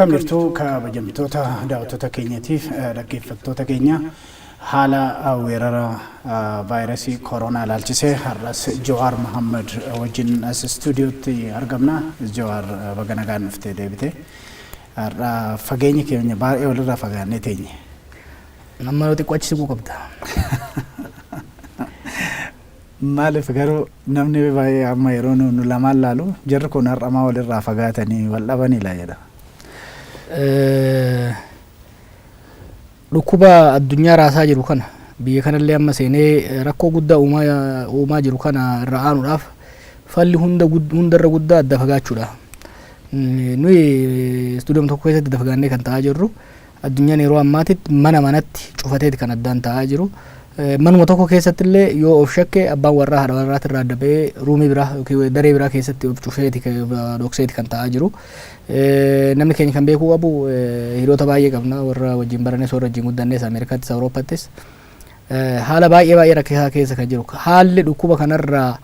Akkam jirtu kabajamtoota daawwattoota keenyaatiif dhaggeeffattoota keenya haala weerara vaayirasii koronaa ilaalchisee har'as Jawaar Mohammed wajjin as stuudiyootti argamna. Jawaar baga nagaan dhuftee deebite. Har'a fageenyi keenya baay'ee walirraa fagaannee teenye. Nama nuti qochisiisuu qabda. Maaliif garuu namni baay'ee amma yeroo nu lamaan laalu jarri kun har'amaa walirraa fagaatanii wal dhabanidha jedha. Dhukkuba addunyaa raasaa jiru kana biyya kanallee amma seenee rakkoo guddaa uumaa jiru kana irra aanuudhaaf falli hundarra guddaa adda fagaachuudha. Nuyi istuudiyoom tokko keessatti adda fagaannee kan ta'aa jirru addunyaan yeroo ammaatitti mana manatti cufateeti kan addaan ta'aa jiru. Manuma tokko keessatti illee yoo of shakke abbaan warraa haadha warraatti irraa adda ba'ee ruumii biraa yookiin daree biraa keessatti of cufeeti dhokseeti kan ta'aa jiru. Namni keenya kan beekuu qabu hiriyoota baay'ee qabna warra wajjin barannes warra wajjin guddannes Ameerikaattis Awurooppaattis haala baay'ee rakkisaa keessa kan jiru. Haalli dhukkuba kanarraa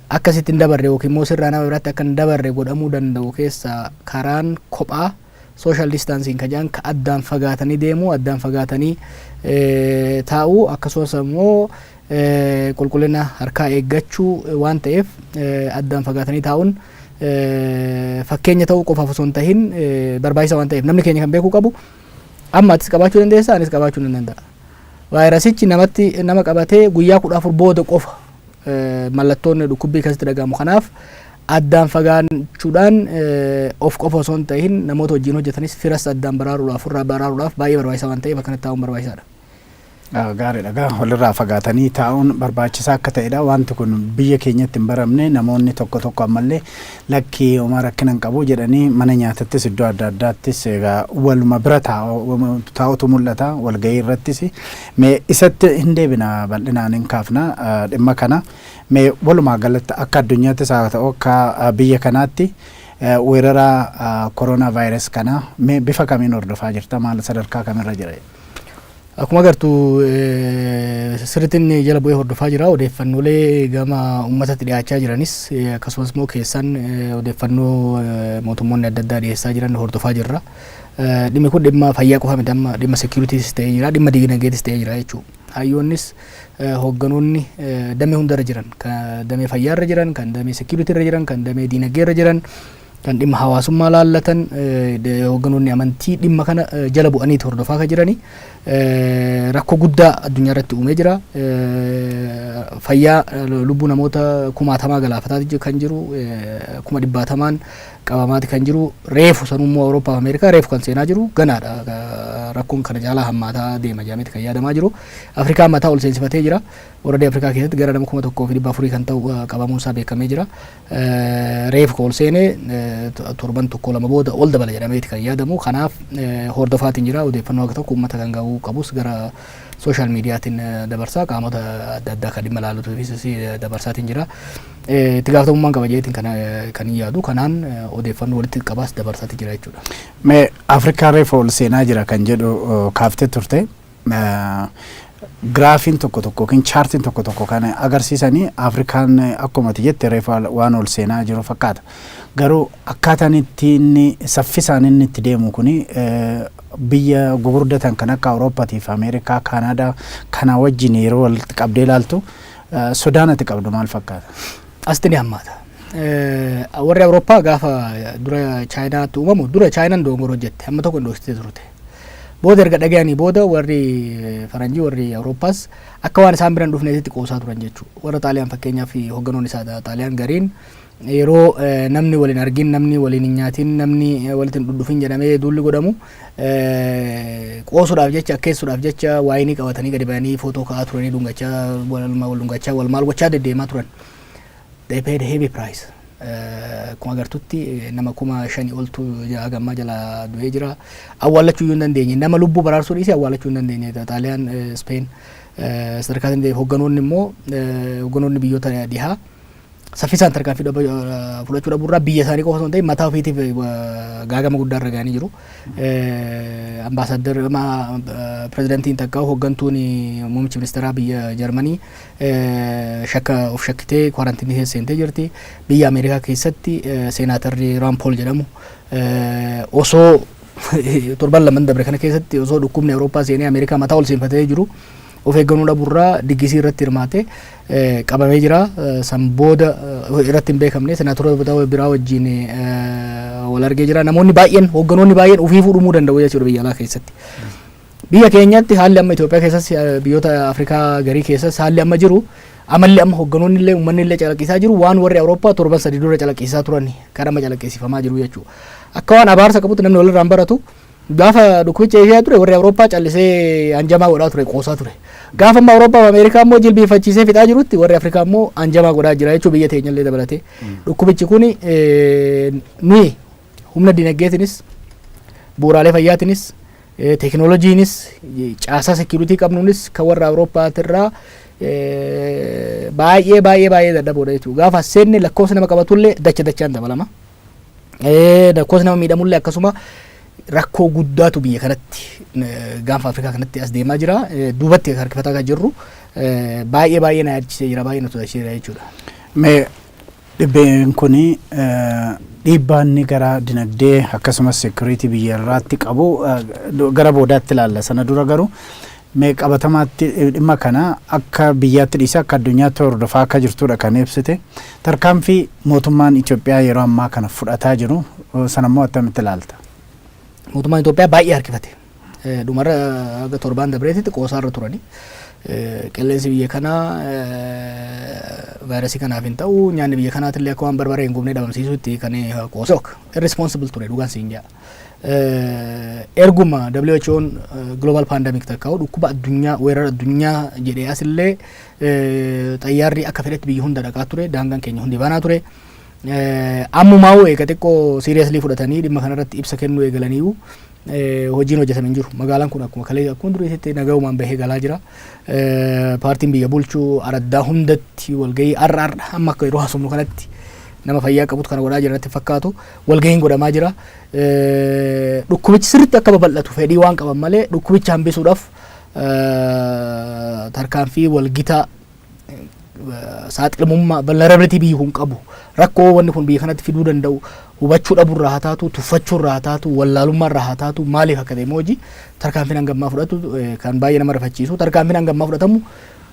akkasitti hin dabarre yookiin immoo sirraa nama biraatti akka hin dabarre godhamuu danda'u keessa karaan kophaa social distancing kan addaan fagaatanii deemu addaan fagaatanii taa'u akkasumas immoo qulqullina harkaa eeggachuu waan ta'eef addaan fagaatanii taa'uun fakkeenya ta'uu qofaaf osoo hin tahin barbaachisaa waan ta'eef namni keenya kan beekuu qabu amma atis qabaachuu dandeessa anis qabaachuu nan danda'a. Vaayirasichi nama qabatee guyyaa 14 booda qofa mallattoon dhukkubbii akkasitti dhagahamu. Kanaaf addaan fagaachuudhaan of qofa osoo hin tahin namoota wajjin hojjetanis firas addaan baraaruudhaaf irraa baraaruudhaaf baay'ee barbaachisaa waan ta'eef akkanatti taa'uun barbaachisaadha. Gaariidha. Walirraa fagaatanii taa'uun barbaachisaa akka ta'edha. Wanti kun biyya keenyatti hin baramne namoonni tokko ammallee lakkii homaa rakkina hin qabu jedhanii mana nyaatattis iddoo adda addaattis waluma bira taa'utu mul'ata walgahii irrattis. Mee isatti hin deebina bal'inaan hin kaafna dhimma kana. Mee walumaa galatti akka addunyaattis haa ta'u akka biyya kanaatti weerara koronaa vaayirasii kana mee bifa kamiin hordofaa jirta? Maal sadarkaa kamirra jira? Akkuma agartu sirriitiin jala bu'ee hordofaa jira. Odeeffannoolee gama uummatatti dhiyaachaa jiranis akkasumas immoo keessaan odeeffannoo mootummoonni adda addaa dhiyeessaa jiran hordofaa jirra. Dhimmi kun dhimma fayyaa qofa miti amma dhimma securityis ta'ee jira, dhimma dinagdeetis ta'ee jira jechuudha. Hayyoonnis hoogganoonni damee hundarra jiran kan damee fayyaarra jiran kan damee securityirra jiran kan damee dinagdeerra jiran kan dhimma hawaasummaa laallatan hoogganoonni amantii dhimma kana jala bu'aniiti hordofaa kan jirani. Rakkoo guddaa addunyaa irratti uumee jira. Fayyaa lubbuu namoota kumaatamaa galaafataa kan jiru, 1,100 qabamaati kan jiru. Reefu sanummoo Awurooppaa fi Ameerikaa reefu kan seenaa jiru ganaadha. Rakkoon kana caalaa hammaataa deema jedhameeti kan yaadamaa jiru. Afrikaan mataa ol seensifatee jira. Warra Afrikaa keessatti gara nama 1,400 kan ta'u qabamuun isaa beekamee jira. Reefu ol seenee torban tokko lama booda ol dabala jedhameeti kan yaadamu. Kanaaf hordofaatiin jira. Odeeffannoo akka tokko uummata kan gahuu qabus gara social miidiyaatiin dabarsaa qaamota adda addaa kan dhimma ilaaluufis dabarsaatiin jira. Itti gaafatamummaan qaba jeetiin kan yaadu kanaan odeeffannoo walitti qabaas dabarsaatiin jira jechuudha. Mee Afrikaa reefu ol seenaa jira kan jedhu kaaftee turte. Graafiin tokko yookiin chaartiin tokko kan agarsiisanii Afrikaan akkuma jette reefu waan ol seenaa jiru fakkaata. Garuu akkaataan ittiin saffisaan inni itti deemu kuni biyya gurguddatan kan akka Awurooppaatii fi Ameerikaa, Kaanaadaa kana wajjin yeroo walitti qabdee ilaaltu sodaan ati qabdu maal fakkaata? Asxini hammaata. Warri Awurooppaa gaafa dura Chaayinaatti uumamu dura Chaayinaan dogongora hojjette amma tokko indoostee turte. Booda erga dhaga'anii booda warri Faranjii warri Awurooppaas akka waan isaan biraan dhufneetti qoosaa turan jechuudha. Warra Xaaliyaan fakkeenyaaf hogganoonni isaa Xaaliyaan gariin yeroo namni waliin argin namni waliin hin nyaatin namni walitti hin dhufin jedhamee duulli godhamu qoosuudhaaf jecha akkeessuudhaaf jecha waayinii qabatanii gadi ba'anii footoo ka'aa turanii dhungachaa wal dhungachaa wal maal gochaa deddeemaa turan. They paid a heavy price. Akkuma agartutti nama 5,000 oltu gammaa jala du'ee jira. Awwaalachuu hin dandeenye nama lubbuu baraarsuu dhiisee awwaalachuu hin dandeenye. Xaaliyaan, Speen sadarkaatiin hogganoonni immoo hogganoonni biyyoota dhihaa saffisaan tarkaanfii fudhachuu dhabuurraa biyya isaanii qofa osoo hin ta'in mataa ofiitiif gaagama guddaa irra ga'anii jiru. Ambaasaadder pirezidantiin takkaa hoggantuun muummichi ministeeraa biyya Jarmanii shakka of shakkitee kwaarantiinii keessa seentee jirti. Biyya Ameerikaa keessatti seenaatarri Raan Pool jedhamu osoo torban lamaan dabre kana keessatti osoo dhukkubni Awurooppaa seenee Ameerikaa mataa ol seenfatee jiru of eeggannoo dhabuurraa diggisii irratti hirmaatee qabamee jira. San booda irratti hin beekamne senaatota biraa wajjin wal argee jira. Namoonni baay'een hoogganoonni baay'een ofii fuudhumuu danda'u jechuudha biyya alaa keessatti. Biyya keenyatti haalli amma Itoophiyaa keessatti biyyoota Afrikaa garii keessatti haalli amma jiru amalli amma hoogganoonni illee uummanni illee calaqqisaa jiru waan warri Awurooppaa torban sadii dura calaqqisaa turan kan amma calaqqisiifamaa jiru jechuudha. Akka waan abaarsa qabutti namni walirraan baratu gaafa dhukkubicha ishee ture warri Awurooppaa callisee anjamaa godhaa ture qoosaa ture. Gaafa amma Awurooppaa fi Ameerikaa immoo jilbiifachiisee fixaa jirutti warri Afrikaa immoo anjamaa godhaa jira jechuudha biyya teenya illee dabalatee. Dhukkubichi kun nuyi humna dinagdeetinis bu'uuraalee fayyaatinis teekinooloojiinis caasaa sekiuritii qabnuunis kan warra Awurooppaatirraa baay'ee dadhaboodha jechuudha. Gaafa seenne lakkoofsa nama qabatullee dachaan dabalama. Lakkoofsa nama miidhamullee akkasuma rakkoo guddaatu biyya kanatti gaanfa Afrikaa kanatti as deemaa jira. Duubatti harkifataa kan jirru baay'ee na yaachisee jira, baay'ee na sodachiiseera jechuudha. Mee dhibbeen kuni dhiibbaanni gara dinagdee akkasumas security biyya irraatti qabu gara boodaatti ilaalla. Sana dura garuu mee qabatamaatti dhimma kana akka biyyaatti dhiisee akka addunyaatti hordofaa akka jirtudha kan ibsite. Tarkaanfii mootummaan Itoophiyaa yeroo ammaa kana fudhataa jiru sanammoo attamitti ilaalta? Mootummaan Itoophiyaa baay'ee harkifate. Dhumarra aga torbaan dabreetitti qoosaarra turani. Qilleensi biyya kanaa vaayirasii kanaaf hin ta'u nyaanni biyya kanaatillee akka waan barbaree hin gubnee dhabamsiisutti kan qoosok irresponsible ture dhugaan siin jaa. Erguma WHO'n global pandemic takka'u dhukkuba addunyaa weerara addunyaa jedhee asillee xayyaarri akka fedhetti biyya hunda dhaqaa ture, daangaan keenya hundi banaa ture. Ammumaa eega xiqqoo seriously fudhatanii dhimma kanarratti ibsa kennuu eegalaniiru hojiin hojjetame hin jiru. Magaalaan kun akkuma kalee akkuma duriitti nagaumaan bahee galaa jira. Paartiin biyya bulchuu araddaa hundatti walgahii arra amma akka yeroo haasofnu kanatti nama fayyaa qabutu kana godhaa jiranitti fakkaatu walgahiin godhamaa jira. Dhukkubichi sirriitti akka babal'atu fedhii waan qaban malee dhukkubicha hambisuudhaaf tarkaanfii walgitaa saaxilamummaa vulnerability biyyi kun qabu rakkoo wanni kun biyya kanatti fiduu danda'u hubachuu dhabuurraa haa taatu tuffachuurraa haa taatu wallaalummaarraa haa taatu maaliif akka ta'e hojii tarkaanfiin hangammaa fudhatu kan baay'ee nama rifachiisu tarkaanfiin hangammaa fudhatamu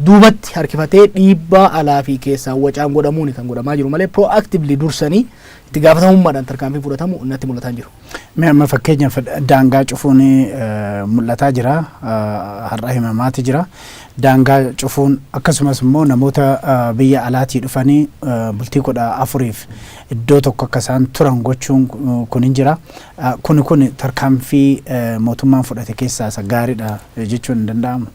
duubatti harkifatee dhiibbaa alaa fi keessaa wacaan godhamuun kan godhamaa jiru malee proactively dursanii itti gaafatamummaadhaan tarkaanfii fudhatamu natti mul'ataa jiru. Mee amma fakkeenyaaf daangaa cufuun mul'ataa jira, har'a himamaati jira. Daangaa cufuun akkasumas immoo namoota biyya alaatii dhufanii bultii 14 iddoo tokko akka isaan turan gochuun kun hin jira. Kun tarkaanfii mootummaan fudhate keessaa isa gaariidha jechuun hin danda'amu.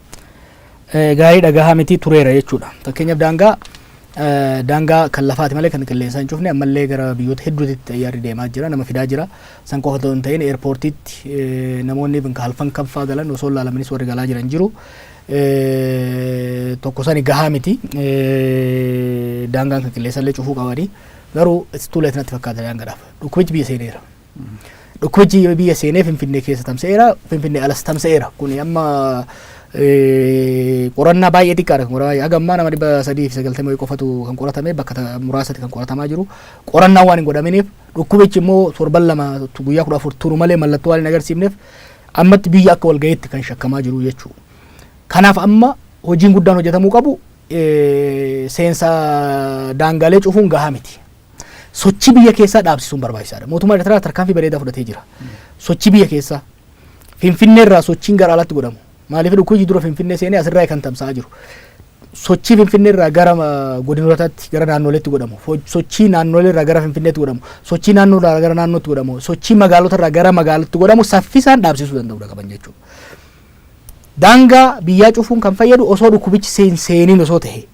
Gaariidha gahaa miti tureera jechuudha. Fakkeenyaaf daangaa kan lafaati malee kan qilleensaa hin cufne ammallee gara biyyoota hedduutti xayyaarri deemaa jira, nama fidaa jira. San qofa otoo hin ta'in eerpoortiitti namoonni halkan kanfaa galan osoo laalamanis warri galaa jiran jiru. Tokko sani gahaa miti. Daangaan kan qilleensallee cufuu qabanii garuu tuuleet natti fakkaata daangaadhaaf. Dhukkubichi biyya seeneera. Dhukkubichi biyya seenee Finfinnee keessa tamsa'eera, Finfinnee alas tamsa'eera. Kuni amma qorannaa baay'ee xiqqaadha. Hagammaa nama 390 qofatu kan qoratame bakka muraasatti kan qoratamaa jiru. Qorannaa waan hin godhaminiif dhukkubichi immoo torban lama guyyaa 14 turu malee mallattoo waan hin agarsiifneef ammatti biyya akka walga'iitti kan shakkamaa jiru jechuudha. Kanaaf amma hojiin guddaan hojjetamuu qabu seensa daangaalee cufuun gahaa miti. Sochii biyya keessaa dhaabsisuun barbaachisaadha. Mootummaan Eertiraa tarkaanfii bareedaa fudhatee jira. Sochii biyya keessaa Finfinneerraa sochiin gara alaatti godhamu. Maaliif dhukkubichi dura Finfinnee seenee asirraa kan tamsa'aa jiru. Sochii Finfinneerraa gara godinootatti gara naannoleetti godhamu. Sochii naannoleerraa gara Finfinneetti godhamu. Sochii naannoorraa gara naannootti godhamu. Sochii magaalotarraa gara magaalaatti godhamu saffisaan dhaabsisuu danda'uudha qaban jechuudha. Daangaa biyyaa cufuun kan fayyadu osoo dhukkubichi seeniin osoo ta'e.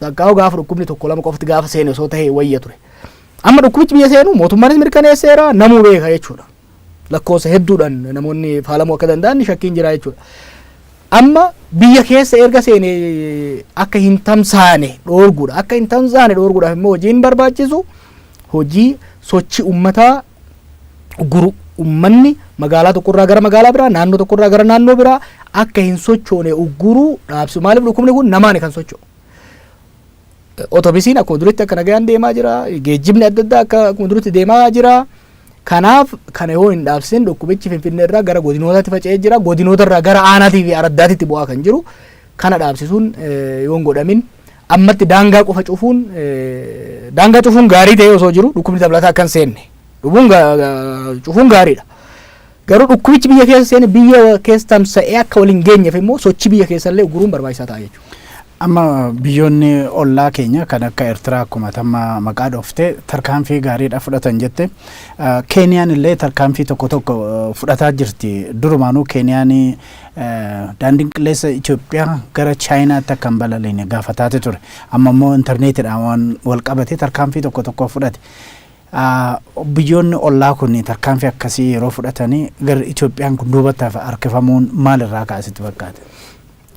Dhaqqaa'u gaafa dhukkubni tokko lama qofti gaafa seene osoo ta'e wayya ture. Amma dhukkubichi biyya seenu mootummaanis mirkaneesseera namuu beeka jechuudha. Lakkoofsa hedduudhaan namoonni faalamuu akka danda'an shakkiin jira jechuudha. Amma biyya keessa erga seene akka hin tamsaane dhoorguudha. Akka hin tamsaane dhoorguudhaaf immoo hojiin barbaachisu hojii sochii uummataa guru ummanni magaalaa tokkorraa gara magaalaa biraa naannoo tokkorraa gara naannoo biraa akka hin sochoone ugguruu dhaabsisu. Maaliif dhukkubni kun namaan kan socho'u. Otobisiin akkuma duritti akka nagaan deemaa jira. Geejjibni adda addaa akka akkuma duritti deemaa jira. Kanaaf kana yoo hin dhaabsin dhukkubichi Finfinnee irraa gara godinootaatti faca'ee jira. Godinoota irraa gara aanaatii fi araddaatitti bu'aa kan jiru. Kana dhaabsisuun yoo hin godhamin ammatti daangaa qofa cufuun gaarii ta'ee osoo jiru dhukkubni dabalataa akka hin seenne. Cufuun gaariidha. Garuu dhukkubichi biyya keessa seene biyya keessa tamsa'ee akka waliin geenyeef immoo sochii biyya keessallee uguruun barbaachisaa ta'a jechuudha. Amma biyyoonni ollaa keenya kan akka Eertiraa akkuma tamma maqaa dhooftee tarkaanfii gaariidha fudhatan jette. Keeniyaan illee tarkaanfii tokko fudhataa jirti. Durumaanuu Keeniyaan daandiin qilleensa Itoophiyaa gara Chaayinaatti akka hin balaliine gaafataati ture. Amma immoo intarneetiidhaan waan wal qabate tarkaanfii tokko fudhate. Biyyoonni ollaa kun tarkaanfii akkasii yeroo fudhatanii gara Itoophiyaan kun duubatti harkifamuun maalirraa kaasitti fakkaate?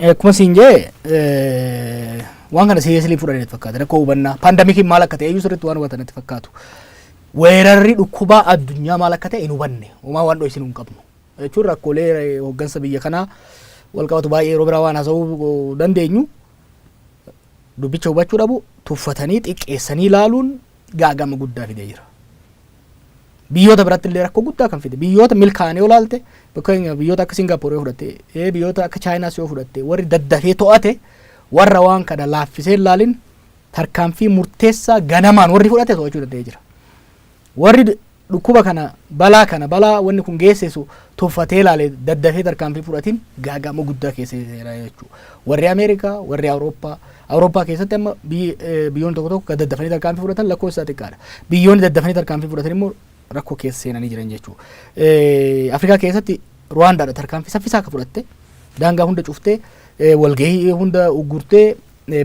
Akkuma siin jee waan kana sireesli fudhaniitu fakkaata. Rakkoo hubannaa paandamikiin maal akka ta'e iyyuu sirriitti waan hubatanitti fakkaatu. Weerarri dhukkubaa addunyaa maal akka ta'e hin hubanne. Uumaa waan dho'isin hin qabnu. Jechuun rakkoolee hooggansa biyya kanaa wal qabatu baay'ee yeroo biraa waan haasa'uu dandeenyu dubbicha hubachuu dhabu tuffatanii xiqqeessanii ilaaluun gaagama guddaa fidee jira. Biyyoota biratti illee rakkoo guddaa kan fide. Biyyoota milkaa'anii olaalte bakka biyyoota akka Singaappoor yoo fudhatte biyyoota akka Chaayinaas yoo fudhatte warri daddafee to'ate warra waan kana laaffisee ilaalin tarkaanfii murteessaa ganamaan warri fudhate to'achuu danda'ee jira. Warri dhukkuba kana balaa wanni kun geessisu tuffatee ilaale daddafee tarkaanfii fudhatiin gaagama guddaa keessa jira jechuudha. Warri Ameerikaa, warri Awurooppaa keessatti amma biyyoonni tokko daddafanii tarkaanfii fudhatan lakkoofsa xiqqaadha. Biyyoonni daddafanii tarkaanfii fudhatan immoo rakkoo keessa seenanii jiran jechuudha. Afrikaa keessatti Ruwaandaadha tarkaanfii saffisaa akka fudhatte daangaa hunda cuftee walgahii hunda uggurtee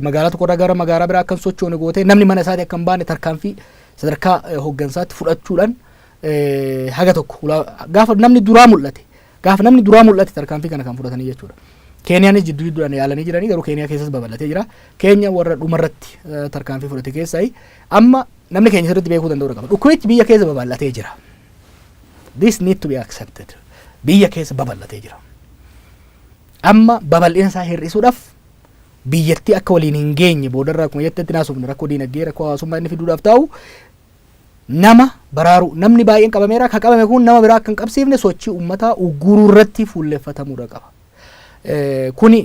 magaalaa tokkorraa gara magaalaa biraa akka hin sochoone gootee namni mana isaatii akka hin baane tarkaanfii sadarkaa hooggansaatti fudhachuudhaan haga tokko gaafa namni duraa mul'ate tarkaanfii kana kan fudhatanii jechuudha. Keeniyaanis jidduudhaan yaalanii jiranii garuu Keeniyaa keessas babal'atee jira. Keenya warra dhumarratti tarkaanfii fudhate keessaa amma namni keenya sirriitti beekuu danda'u qaba. Dhukkubichi biyya keessa babal'atee jira. This need to be accepted. Biyya keessa babal'atee jira. Amma babal'ina isaa hir'isuudhaaf biyyattii akka waliin hin geenye boodarraa akkuma jettetti naasufne rakkoo diinagdee rakkoo hawaasummaa inni fiduudhaaf taa'u nama baraaru namni baay'een qabameera akka qabame kun nama biraa akka hin qabsiifne sochii uummataa ugguruu irratti fuulleffatamuudha qaba. Kuni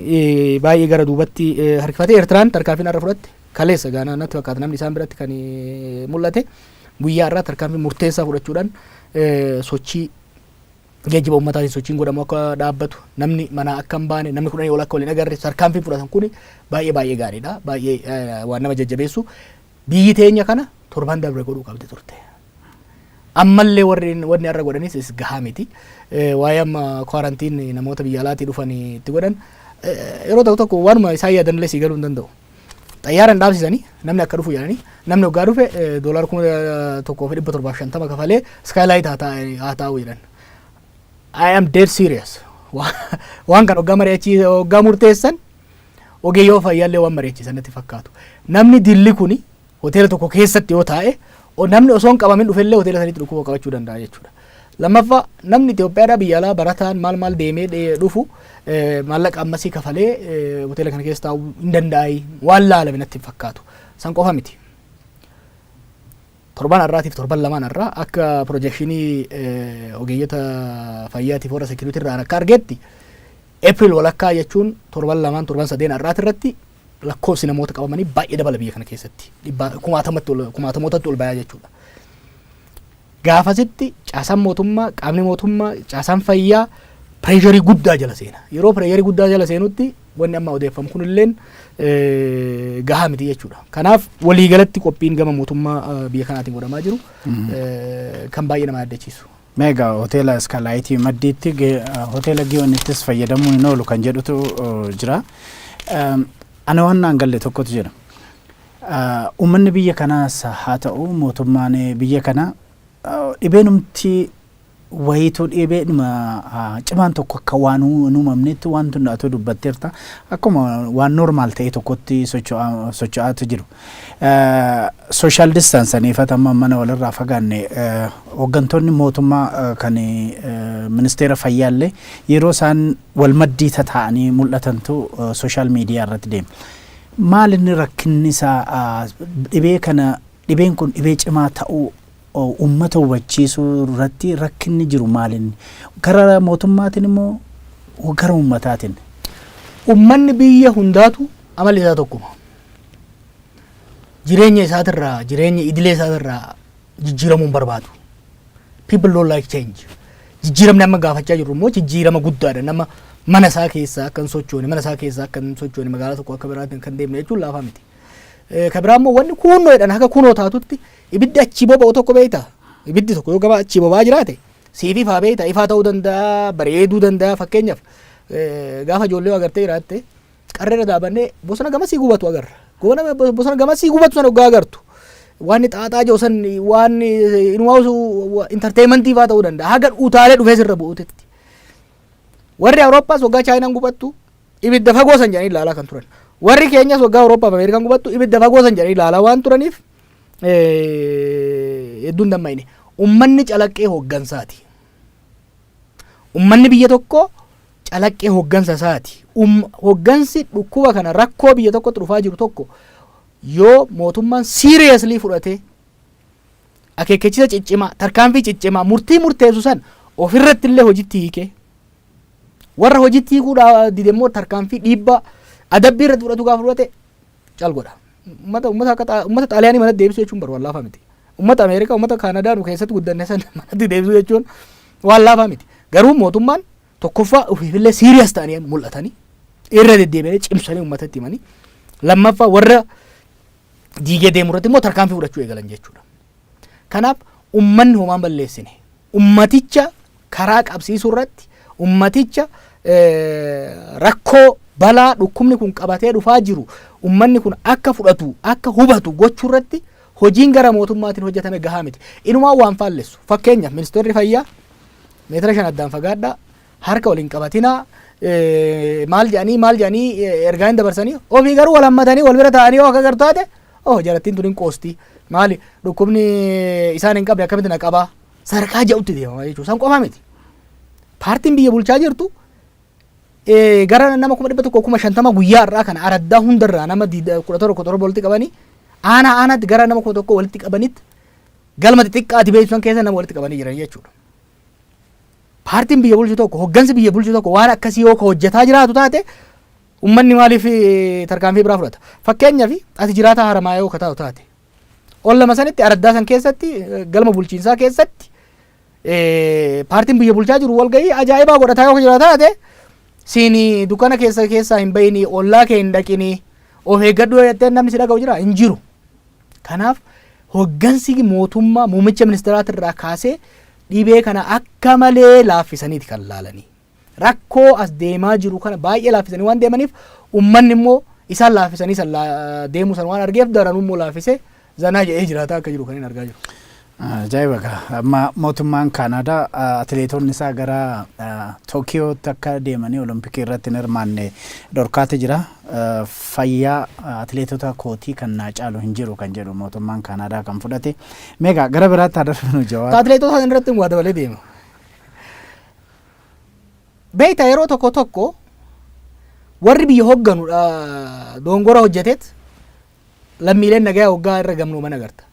baay'ee gara duubatti harkifatee Eertiraan tarkaanfiin irra fudhatte kaleessa gaana natti fakkaata namni isaan biratti kan mul'ate guyyaa irraa tarkaanfii murteessaa fudhachuudhaan sochii geejjiba uummataatiin sochiin godhamu akka dhaabbatu namni mana akka hin baane namni kudhanii ol akka waliin agarre tarkaanfii fudhatan kuni baay'ee gaariidha baay'ee waan nama jajjabeessu biyyi teenya kana torban dabre godhuu qabdi turte. Ammallee wanni irra godhanis gahaa miti. Waa'ee amma kwaarantiin namoota biyya alaatii dhufan itti godhan yeroo tokko waanuma isaan yaadanillee sii galuu hin danda'u. Xayyaaraan dhaabsisanii namni akka dhufu jedhanii namni waggaa dhufe $1,750 kafalee skylight haa taa'u jedhan. I am dead serious. Waan kan waggaa murteessan ogeeyyii fayyaallee waan mari'achiisan natti fakkaatu. Namni dilli kuni hoteela tokko keessatti yoo taa'e namni osoo hin qabamin dhufellee hoteela sanitti dhukkuba qabachuu danda'a jechuudha. Lammaffaa namni Itoophiyaadhaa biyya alaa barataan maal deemee dhufu maallaqa ammasii kafalee hoteela kana keessa taa'uu hin danda'u waan laalame natti fakkaatu. San qofa miti. Torban har'aatiif torban lamaan har'aa akka projekshinii ogeeyyota fayyaatiif warra seekiriitii irraa akka argetti April walakkaa jechuun torban lamaan torban sadeen har'aati irratti lakkoofsi namoota qabamanii baay'ee dabala biyya kana keessatti kumaatamootatti ol bayaa jechuudha. Gaafasitti caasaan mootummaa qaamni mootummaa caasaan fayyaa pireesharii guddaa jala seena. Yeroo pireesharii guddaa jala seenutti wanni amma odeeffamu kunilleen gahaa miti jechuudha. Kanaaf waliigalatti qophiin gama mootummaa biyya kanaatiin godhamaa jiru kan baay'ee nama yaaddachiisu. Meegaa hoteela Skylight maddiitti hoteela Giyoonittis fayyadamuu hin oolu kan jedhutu jira. Ana waan naan galle tokkotu jira. Uummanni biyya kanaas haa ta'u mootummaan biyya kanaa dhibeenumti wayituu dhibeenuma cimaan tokko akka waan uumamnetti waan tundaatu dubbatteerta akkuma waan normaal ta'e tokkotti socho'aatu jiru. Social distance aniifatama mana walirraa fagaanne hooggantoonni mootummaa kan ministeera fayyaallee yeroo isaan wal maddii ta'anii mul'atantu social media irratti deema. Maal inni rakkinni isaa dhibeen kun dhibee cimaa ta'uu ummata hubachiisuu irratti rakkinni jiru maalin karaa mootummaatiin immoo gara ummataatiin ummanni biyya hundaatu amali isaa tokkuma jireenya isaatirraa jireenya idilee isaatirraa jijjiiramuun barbaadu people don't like change jijjiiramni amma gaafachaa jirru immoo jijjiirama guddaadha nama mana isaa keessaa akka hin sochoone mana isaa keessaa akka hin sochoone magaalaa tokko akka biraatiin kan deemne jechuun laafaa miti kabiraa immoo wanni kunoo jedhan haka kunoo taatutti ibiddi achi boba'u tokko beeyta ibiddi tokko yoo gaba achi boba'aa jiraate siifi faa beeyta ifaa ta'uu danda'a bareeduu danda'a fakkeenyaaf gaafa ijoollee agartee jiraatte qarreera dhaabannee bosona gamasii gubatu agarra bosona gamasii gubatu sana hoggaa agartu waan xaaxaa jiru san waan inumaa entertainmentii faa ta'uu danda'a haga utaalee dhufee sirra bu'uutetti warri Awurooppaas waggaa Chaayinaan gubattu ibidda fagoo san jedhanii ilaalaa kan turan warri keenyas waggaa Awurooppaaf Ameerikaan gubattu ibidda fagoo san jedhanii ilaalaa waan turaniif hedduun damma'ine ummanni calaqqee hooggansaati ummanni biyya tokko calaqqee hooggansa isaati hooggansi dhukkuba kana rakkoo biyya tokkotti dhufaa jiru tokko yoo mootummaan seriously fudhate akeekkachiisa ciccimaa tarkaanfii ciccimaa murtii murteessu san ofirratti illee hojiitti hiike warra hojiitti hiikuudha didemmoo tarkaanfii dhiibbaa adabbii irratti fudhatu gaafa fudhate cal godha ummata xaaliyaanii manatti deebisuu jechuun bara waan laafaa miti ummata Ameerikaa ummata Kaanadaa nu keessatti guddanne san manatti deebisuu jechuun waan laafaa miti garuu mootummaan tokkoffaa ofiifillee serious ta'anii mul'atanii irra deddeebi'anii cimsanii ummatatti himanii lammaffaa warra diigee deemu irratti immoo tarkaanfii fudhachuu eegalan jechuudha. Kanaaf ummanni homaan balleessine ummaticha karaa qabsiisuu irratti ummaticha rakkoo balaa dhukkubni kun qabatee dhufaa jiru ummanni kun akka fudhatu akka hubatu gochuu irratti hojiin gara mootummaatiin hojjetame gahaa miti. Inumaa waan faallessu fakkeenyaaf ministeerri fayyaa meetira 5 addaan fagaadhaa harka waliin qabatinaa maal jedhanii ergaa hin dabarsanii ofii garuu wal hammatanii wal bira ta'anii akka gartaate jalattiin tun hin qoosti maali dhukkubni isaan hin qabne akkamitti na qabaa sarkaa ja'utti deemama jechuudha san qofaa miti paartiin biyya bulchaa jirtu gara nama 150 guyyaa irraa kana araddaa hundarraa nama 17 walitti qabanii aanaatti gara nama 11 walitti qabanitti galma xixiqqaati beeksisan keessa nama walitti qabanii jiran jechuudha. Paartiin biyya bulchu tokko hoggansi biyya bulchu tokko waan akkasii yoo hojjetaa jiraatu taate ummanni maaliif tarkaanfii biraa fudhata fakkeenyaaf ati jiraata haramaa yoo kataatu taate ollama sanitti araddaa san keessatti galma bulchiinsaa keessatti paartiin biyya bulchaa jiru walgahii ajaa'ibaa godhataa yoo jiraata taate siin dukana keessaa hin bayini ollaa kee hin dhaqini of eeggadhu jettee namni si dhaga'u jira hin jiru. Kanaaf hoggansi mootummaa muummicha ministeeraatirraa kaasee dhibee kana akka malee laaffisaniiti kan laalanii rakkoo as deemaa jiru kana baay'ee laaffisanii waan deemaniif ummanni immoo isaan laaffisanii san deemuu san waan argeef daranuu immoo laaffisee zanaa jedhee jiraataa akka jiru kan hin argaa jiru. Ajaa'iba amma mootummaan Kaanadaa atileetonni isaa gara Tookiyootti akka deemanii olompikii irratti hin hirmaanne dhorkaate jira. Fayyaa atileetota kootii kan naa caalu hin jiru kan jedhu mootummaan Kaanadaa kan fudhate. Meegaa gara biraatti hadarfinu Jawaar. Atileetota irratti waa dabalee deema. Beeyta yeroo tokko warri biyya hogganu dongora hojjeteet lammiileen nagayaa hoggaa irra gamnooman agarta.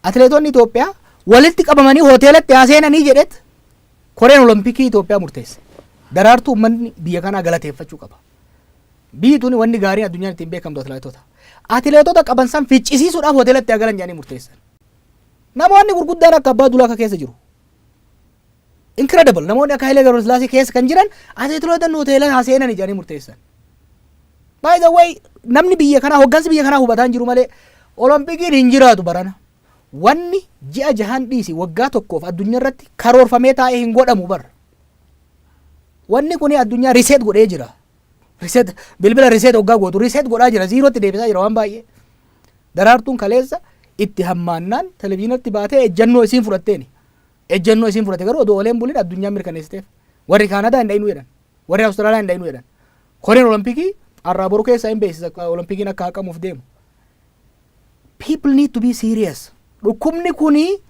Atileetonni Itoophiyaa walitti qabamanii hoteelatti haaseenanii jedhet koreen olompikii Itoophiyaa murteesse. Daraartuu uummanni biyya kanaa galateeffachuu qaba. Biyyi tuni wanni gaariin addunyaan ittiin beekamtu atileetota. Atileetota qaban san ficcisiisuudhaaf hoteelatti hagalan jedhanii murteessan. Namoonni gurguddaan akka abbaa dulaa keessa jiru. Incredible namoonni akka Hayilee Gabrasillaasee keessa kan jiran atileetota hoteela haaseenanii jedhanii murteessan. By the way namni biyya kanaa hoggansi biyya kanaa hubataan jiru malee olompikiin hin jiraatu barana. Wanni ji'a jahan dhiisi waggaa tokkoof addunyaa irratti karoorfamee taa'ee hin godhamu bar. Wanni kuni addunyaa reset godhee jira. Reset bilbila reset waggaa gootu reset godhaa jira ziirootti deebisaa jira waan baay'ee. Daraartuun kaleessa itti hammaannaan televiizyinatti baatee ejjannoo isiin fudhatteeni. Ejjannoo isiin fudhatte garuu odoo oleen buliin addunyaa mirkaneessiteef. Warri Kaanadaa hin dhayinuu jedhan. Warri Awustiraaliyaa hin dhayinuu jedhan. Koreen olompikii har'aa boru keessaa hin beeksisa olompikiin akka haqamuuf deemu. People need to be serious. Dhukkubni kuni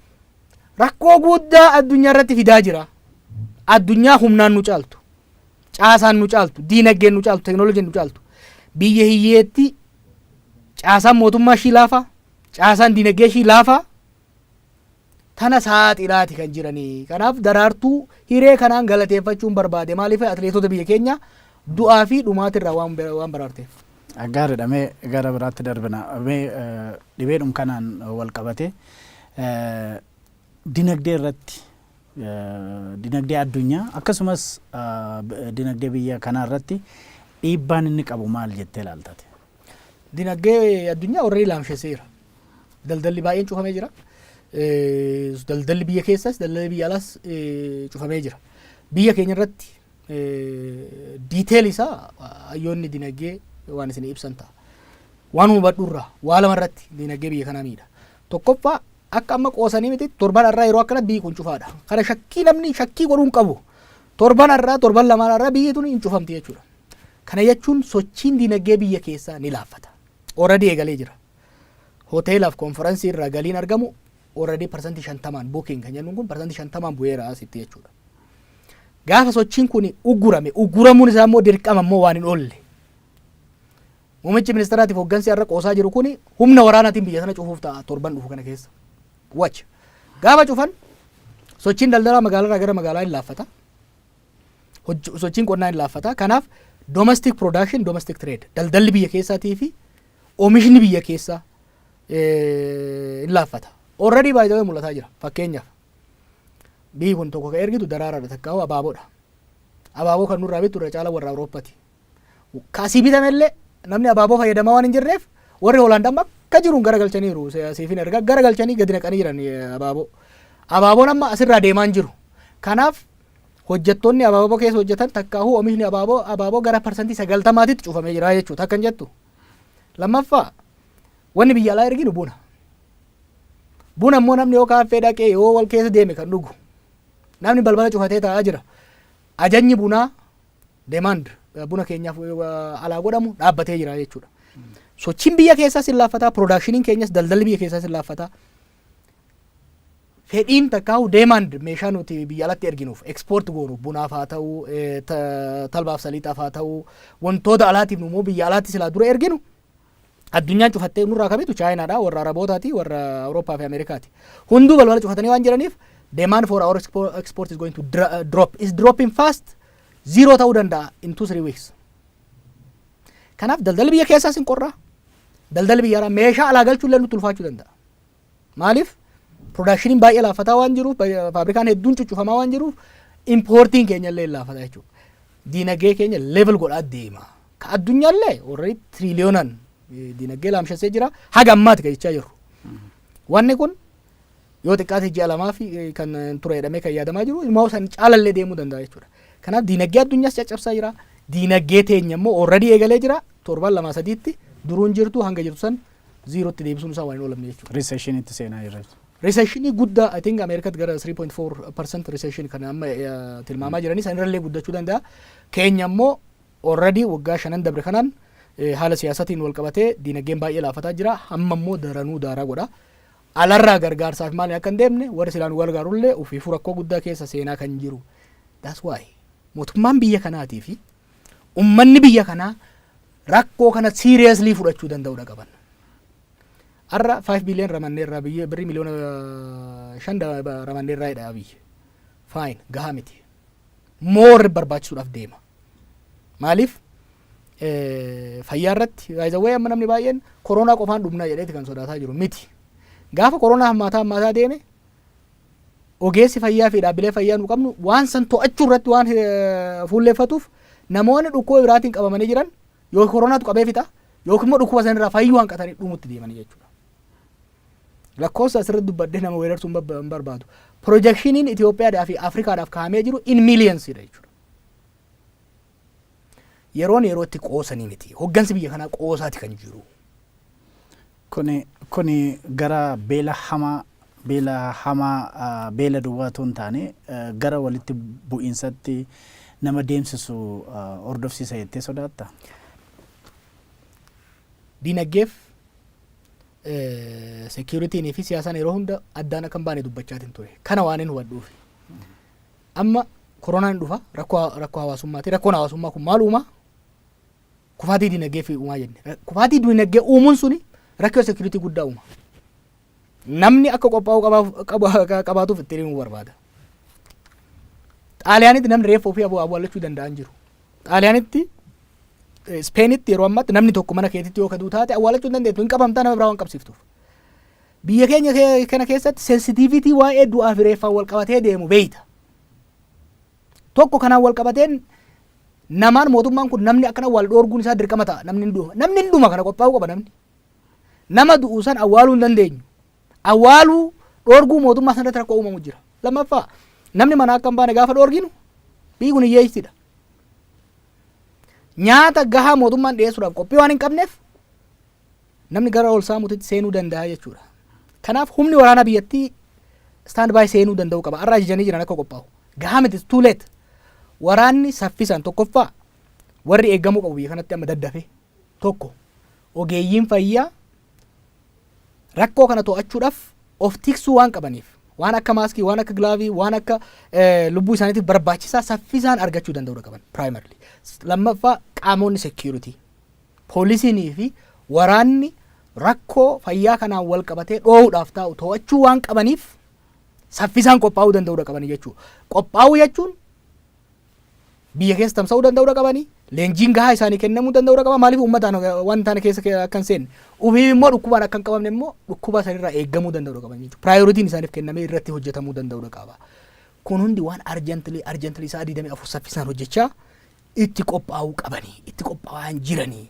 rakkoo guddaa addunyaa irratti fidaa jira. Addunyaa humnaan nu caaltu. Caasaan nu caaltu, diinagdeen nu caaltu, teknooloojiin nu caaltu. Biyya hiyyeetti caasaan mootummaa ishii laafaa, caasaan diinagdee ishii laafaa. tana saaxilaati kan jiranii. Kanaaf daraartuu hiree kanaan galateeffachuun barbaade. Maaliif atileetota biyya keenya du'aa fi dhumaatirraa waan baraarteef. Gaariidha. Mee gara biraatti darbina. Mee dhibeedhum kanaan wal qabate dinagdee irratti dinagdee addunyaa akkasumas dinagdee biyya kanaa irratti dhiibbaan inni qabu maal jettee ilaaltate? Dinagdee addunyaa warreen laamsheseera. Daldalli baay'een cufamee jira. Daldalli biyya keessas daldalli biyya alas cufamee jira. Biyya keenya irratti diiteel isaa hayyoonni dinagdee waan isin ibsan ta'a. Waan hubadhuurraa waa lama irratti dinagdee biyya kanaa miidha. Tokkoffaa akka amma qoosanii miti torban irraa yeroo akkanatti biyyi kun cufaadha. Kana shakkii namni shakkii godhuun qabu. Torban irraa torban lamaan irraa biyyi tun hin cufamti jechuudha. Kana jechuun sochiin dinagdee biyya keessaa ni laaffata. Already eegalee jira. Hoteelaaf konferansii irraa galiin argamu already percentage 50 booking kan jennuun kun percentage 50 bu'eera asitti jechuudha. Gaafa sochiin kun ugguramuun isaa immoo dirqama immoo waan hin oolle. Muummichi ministeeraatiif hooggansi har'a qoosaa jiru kun humna waraanaatiin biyya sana cufuuf ta'a torban dhufu kana keessa. Wacha. Gaafa cufan sochiin daldalaa magaalaa gara magaalaa hin laaffata. Sochiin qonnaa hin laaffata. Kanaaf domestic production, domestic trade daldalli biyya keessaatii fi oomishni biyya keessaa hin laaffata. Already baay'ee mul'ataa jira. Fakkeenyaaf biyyi kun tokko ka ergitu daraaraadha takkaa'u abaaboodha. Abaaboo kan nurraa bitu irra caala warra Awurooppaati. Kaasii bitamellee namni abaaboo fayyadamaa waan hin jirreef warri Hoolaandaa akka jiruun garagalchaniiru. Siifin erga garagalchanii gadi naqanii jiran abaaboo. Abaaboon amma asirraa deemaa hin jiru. Kanaaf hojjettoonni abaaboo keessa hojjetan takkaa'u oomishni abaaboo gara percentii 90titti cufamee jira jechuudha. Akkan jettu. Lammaffaa wanni biyya alaa erginu buna. Buna immoo namni yoo kaaffee dhaqee yoo wal keessa deeme kan dhugu. Namni balbala cufatee taa'aa jira. Ajajni bunaa demand buna keenyaaf alaa godhamu dhaabbatee jira jechuudha. Sochiin biyya keessaas hin laaffataa, production keenyas daldalli biyya keessaas hin laaffataa. Fedhiin takkaa'u demand meeshaa nuti biyya alatti erginuuf export goonu bunaaf haa ta'u, talbaaf saliixaaf haa ta'u, wantoota alaatiif immoo biyya alaatti silaa dura erginu addunyaan cufattee nurraa kabitu Chaayinaadha, warra Arabootaati, warra Awurooppaa fi Ameerikaati. Hunduu balbala cufatanii waan jiraniif demand for our export is going to drop. Is dropping fast. Zero ta'uu danda'a in 2-3 weeks. Kanaaf daldalli biyya keessaas hin qorraa. Daldalli biyya alaa meeshaa alaa galchuu illee nutti ulfaachuu danda'a. Maaliif? Productioniin baay'ee laaffataa waan jiruuf, faabrikaan hedduun cuccufamaa waan jiruuf, importiin keenya illee laaffataa jechuudha. Diinagdee keenya level godhaa deema. Ka addunyaallee already triliyoonan diinagdee laamshasee jira. Haga ammaati kan jechaa jiru. Wanni kun yoo xiqqaate ji'a lamaa fi kan ture jedhamee kan yaadamaa jiru immoo san caalallee deemuu danda'a jechuudha. Kanaaf diinagdee addunyaas caccabsaa jira. Diinagdee teenya immoo already eegalee jira. Torban 2-3tti duruun jirtu hanga jirtu san zerootti deebisuun isaa waan hin oolamne jechuudha. Recession itti seenaa jirra. Recession guddaa I think Ameerikaatti gara 3.4% recession kan amma tilmaamaa jiranii san irrallee guddachuu danda'a. Keenya immoo already waggaa 5 dabre kanaan haala siyaasatiin wal qabatee diinagdeen baay'ee laafataa jira. Amma immoo daranuu daaraa godha. Alarraa gargaarsaaf maali akka hin deemne warri silaan gargaarullee ofiifuu rakkoo guddaa keessa seenaa kan jiru. That's why mootummaan biyya kanaatii fi ummanni biyya kanaa rakkoo kana seriously fudhachuu danda'uudha qaban. Arra 5 billion ramanneerraa biyya birrii miliyoona 5 ramanneerraa jedha biyya. Fine gahaa miti. More barbaachisuudhaaf deema. Maaliif? Fayyaa irratti baay'ee amma namni baay'een koronaa qofaan dhumnaa jedheeti kan sodaataa jiru miti. Gaafa koronaa hammaataa deeme ogeessi fayyaa fi dhaabbilee fayyaa nu qabnu waan san to'achuu irratti waan fuulleeffatuuf namoonni dhukkuba biraatiin qabamanii jiran yoo koronaatu qabee fixa yookiin immoo dhukkuba sanirraa fayyuu hanqatanii dhumutti deemanii jechuudha. Lakkoofsa asirratti dubbadhee nama weerarsuun hin barbaadu. Projectioniin Itoophiyaadhaa fi Afrikaadhaaf kaa'amee jiru in millionsidha jechuudha. Yeroon yerootti qoosanii miti. Hoggansi biyya kanaa qoosaati kan jiru. Kuni gara beela hamaa beela duwwaatu hin taane gara walitti bu'iinsatti nama deemsisu hordofsiisa jettee sodaatta? Diinagdeef securityinii fi siyaasaan yeroo hunda addaan akka hin baane dubbachaatiin ture. Kana waan hin hubadhuufi. Amma koronaan dhufa rakkoo hawaasummaati. Rakkoon hawaasummaa kun maal uumaa? Kufaatii diinagdee fi uumaa jenne. Kufaatii diinagdee uumuun suni rakkoo security guddaa uuma. namni akka qophaa'u qabaatuuf itti himuu barbaada. Xaaliyaanitti namni reeffa ofii awwaallachuu danda'an jiru. Xaaliyaanitti Ispeenitti yeroo ammaatti namni tokko mana keetitti yoo kaduu taate awwaallachuu dandeettu hin qabamtaa nama biraa waan qabsiiftuuf. Biyya keenya kana keessatti sensitiivitii waa'ee du'aa fi reeffaan wal qabatee deemu beeyta. Tokko kanaan wal qabateen namaan mootummaan kun namni akkana wal dhoorguun isaa dirqama ta'a. Namni hin dhuma kana qophaa'uu qaba namni. Nama du'u san awwaaluu hin dandeenyu. Awwaaluu dhoorguu mootummaa sanarratti rakkoo uumamu jira. Lammaffaa namni mana akka hin baane gaafa dhoorginu biyyi kun hiyyeessidha. Nyaata gahaa mootummaan dhiyeessuudhaaf qophii waan hin qabneef namni gara ol saamuutti seenuu danda'a jechuudha. Kanaaf humni waraanaa biyyattii stand by seenuu danda'u qaba. Har'a ajajanii jiran akka qophaa'u. Gahaa miti too late. Waraanni saffisaan tokkoffaa warri eegamuu qabu biyya kanatti amma daddafe tokko ogeeyyiin fayyaa rakkoo kana to'achuudhaaf of tiksuu waan qabaniif waan akka maaskii, waan akka gilaavii, waan akka lubbuu isaaniitiif barbaachisaa saffisaan argachuu danda'uu qaban primarily. Lammaffaa qaamonni security poolisiinii fi waraanni rakkoo fayyaa kanaan wal qabatee dhoowuudhaaf taa'u to'achuu waan qabaniif saffisaan qophaa'uu danda'uu qabanii jechuudha. Qophaa'uu jechuun biyya keessa tamsa'uu danda'uu qabanii leenjiin gahaa isaanii kennamuu danda'uu qaba. Maaliif uummataan waan taane keessa akka hin seenne ufiif immoo dhukkubaan akka hin qabamne immoo dhukkuba sanirraa eegamuu danda'uu qaban jechuudha. Prioritiin isaaniif kennamee irratti hojjetamuu danda'uu qaba. Kun hundi waan arjantilii isaa 24 saffisaan hojjechaa itti qophaa'uu qabanii itti qophaa'aa jiranii.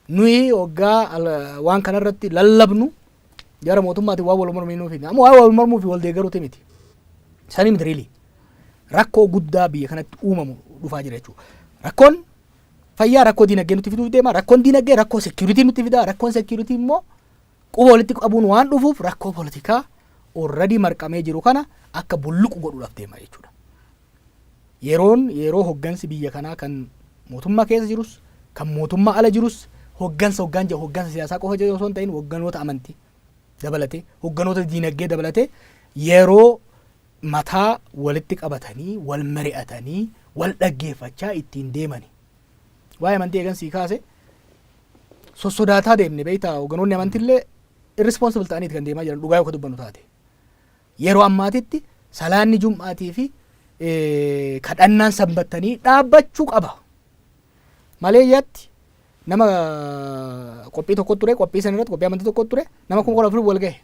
Nuyi hoggaa waan kanarratti lallabnu jara mootummaatiin waan wal mormiinuu fi ammoo waan wal mormuu fi wal deeggaruuti miti. Sanii miti riili. Rakkoo guddaa biyya kanatti uumamu dhufaa jira jechuudha. Rakkoon fayyaa rakkoo diinagdee nutti fiduuf deema. Rakkoon diinagdee rakkoo security nutti fida. Rakkoon security immoo quba walitti qabuun waan dhufuuf rakkoo politikaa already marqamee jiru kana akka bulluqu godhuudhaaf deema jechuudha. Yeroo hoggansi biyya kanaa kan mootummaa keessa jirus kan mootummaa ala jirus hoggansa siyaasaa qofa osoo hin ta'in hogganoota amantii dabalatee hogganoota diinagdee dabalatee yeroo mataa walitti qabatanii wal mari'atanii wal dhaggeeffachaa ittiin deemani. Waa'ee amantii eegansii kaase sossodaataa deemne beektaa hogganoonni amantiillee irresponsible ta'aniiti kan deemaa jiran dhugaa yoo dubbannu taate. Yeroo ammaatitti salaanni jum'aatii fi kadhannaan sanbattanii dhaabbachuu qaba. Maleeyyaatti nama qophii tokko ture qophii sanirratti qophii amantii tokko ture nama 10,000 wal gahe.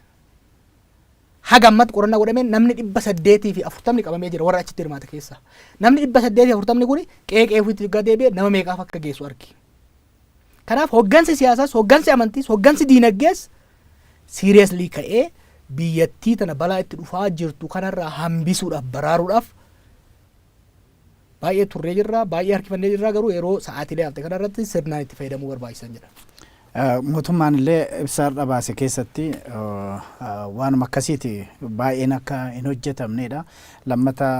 Haga ammatti qorannaa godhameen namni 840 qabamee jira warra achitti hirmaate keessa. Namni 840 kun qeeqee ofiitti gadeebee nama meeqaaf akka geessu argi. Kanaaf hoggansi siyaasaas, hoggansi amantiis, hoggansi diinagdees seriously ka'ee biyyattii tana balaa itti dhufaa jirtu kanarraa hambisuudhaaf baraaruudhaaf baay'ee turree jirra, baay'ee harkifannee jirra garuu yeroo sa'aatiilee hafte kanarratti sirnaan itti fayyadamuu barbaachisan jedha. Mootummaan illee ibsaa baase keessatti waan akkasiiti baay'een akka hin hojjetamnedha. Lammata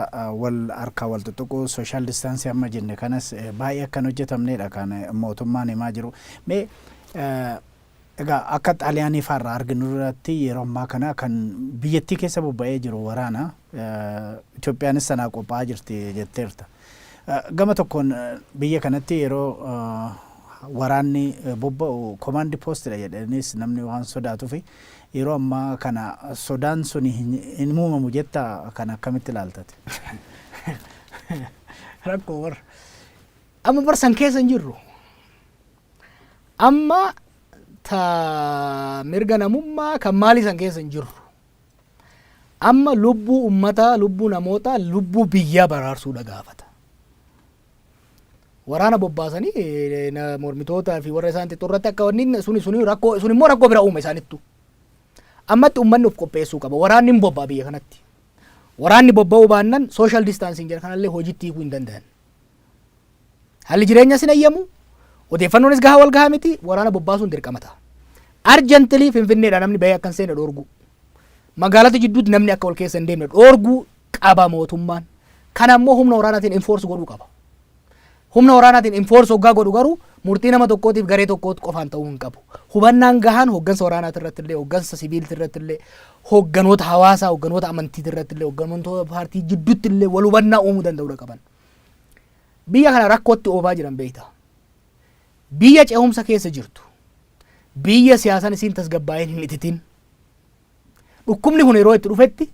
wal harkaa wal tuttuquu social distance amma jenne kanas baay'ee akka hin hojjetamnedha kan mootummaan himaa jiru. Mee egaa akka xaaliyaanii fa'arraa arginu irratti yeroo ammaa kana kan biyyattii keessa bobba'ee jiru waraana Itoophiyaanis sanaa qophaa'aa jirti jetteerta. Gama tokkoon biyya kanatti yeroo waraanni bobba'u command post jedhanis namni waan sodaatu fi yeroo ammaa kana sodaan sun hin uumamu jetta kan akkamitti ilaaltate? Rakkoo warra amma barsan keessa hin jirru. Amma ta mirga namummaa kan maalii san keessa hin jirru. Amma lubbuu ummataa, lubbuu namoota, lubbuu biyyaa baraarsuudha gaafata. Waraana bobbaasanii mormitootaa fi warra isaan xixurratti akka wanni suni rakkoo sun immoo rakkoo bira uuma isaanittu. Ammatti uummanni of qopheessuu qaba. Waraanni hin bobbaa biyya kanatti. Waraanni bobba'uu baannan social distancing jedha kanallee hojiitti hiikuu hin danda'an. Haalli jireenya sin ayyamu odeeffannoonis gahaa wal gahaa miti waraana bobbaasuun dirqama ta'a. Arjantilii Finfinneedha namni bahee akka hin seenne dhoorgu. Magaalota jidduutti namni akka wal keessa hin deemne dhoorgu qaba mootummaan. Kana immoo humna waraanaatiin enforce godhuu qaba. Humna waraanaatiin enforce hoggaa godhu garuu murtii nama tokkootiif garee tokkootti qofaan ta'uu hin qabu. Hubannaan gahaan hoggansa waraanaati irratti illee, hoggansa sibiiliti irratti illee, hogganoota hawaasaa, hogganoota amantiiti irratti illee, hogganoota paartii jidduutti illee wal hubannaa uumuu danda'uu qaban. Biyya kana rakkootti oofaa jiran beektaa. Biyya ce'umsa keessa jirtu. Biyya siyaasaan isiin tasgabbaa'een hin ititin. dhukkubni kun yeroo itti dhufetti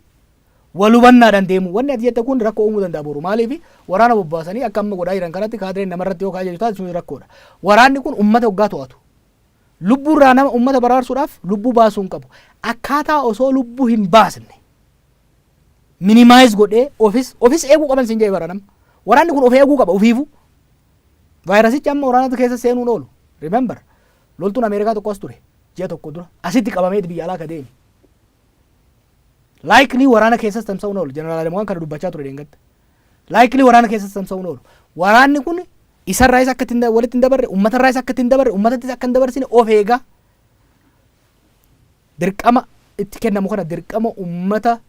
wal hubannaadhaan deemu wanni ati jette kun rakkoo uumuu danda'a boru maaliif waraana bobbaasanii akka amma godhaa jiran kanatti kaadireen namarratti yoo kaa'ee jirtu sun rakkoodha. Waraanni kun uummata waggaa to'atu. Lubbuurraa nama uummata baraarsuudhaaf lubbuu baasuu hin qabu. Akkaataa osoo lubbuu hin baasne minimaayiz godhee ofis eeguu qaban siin jee bara nama. Waraanni kun of eeguu qaba ofiifu. Vaayirasichi amma waraanatu keessa seenuun oolu. Remember loltuun Ameerikaa tokko as ture ji'a tokko dura asitti qabamee biyya alaa ka deemi. Likely waraana keessas tamsa'uun oolu. Jeneraal Adamuwaan kana dubbachaa ture deengatte. Likely waraana keessas tamsa'uun oolu. Waraanni kun isarraayis akka ittiin walitti hin dabarre, uummatarraayis akka ittiin dabarre, uummatattis akka hin dabarsine of eegaa. Dirqama itti kennamu kana dirqama uummata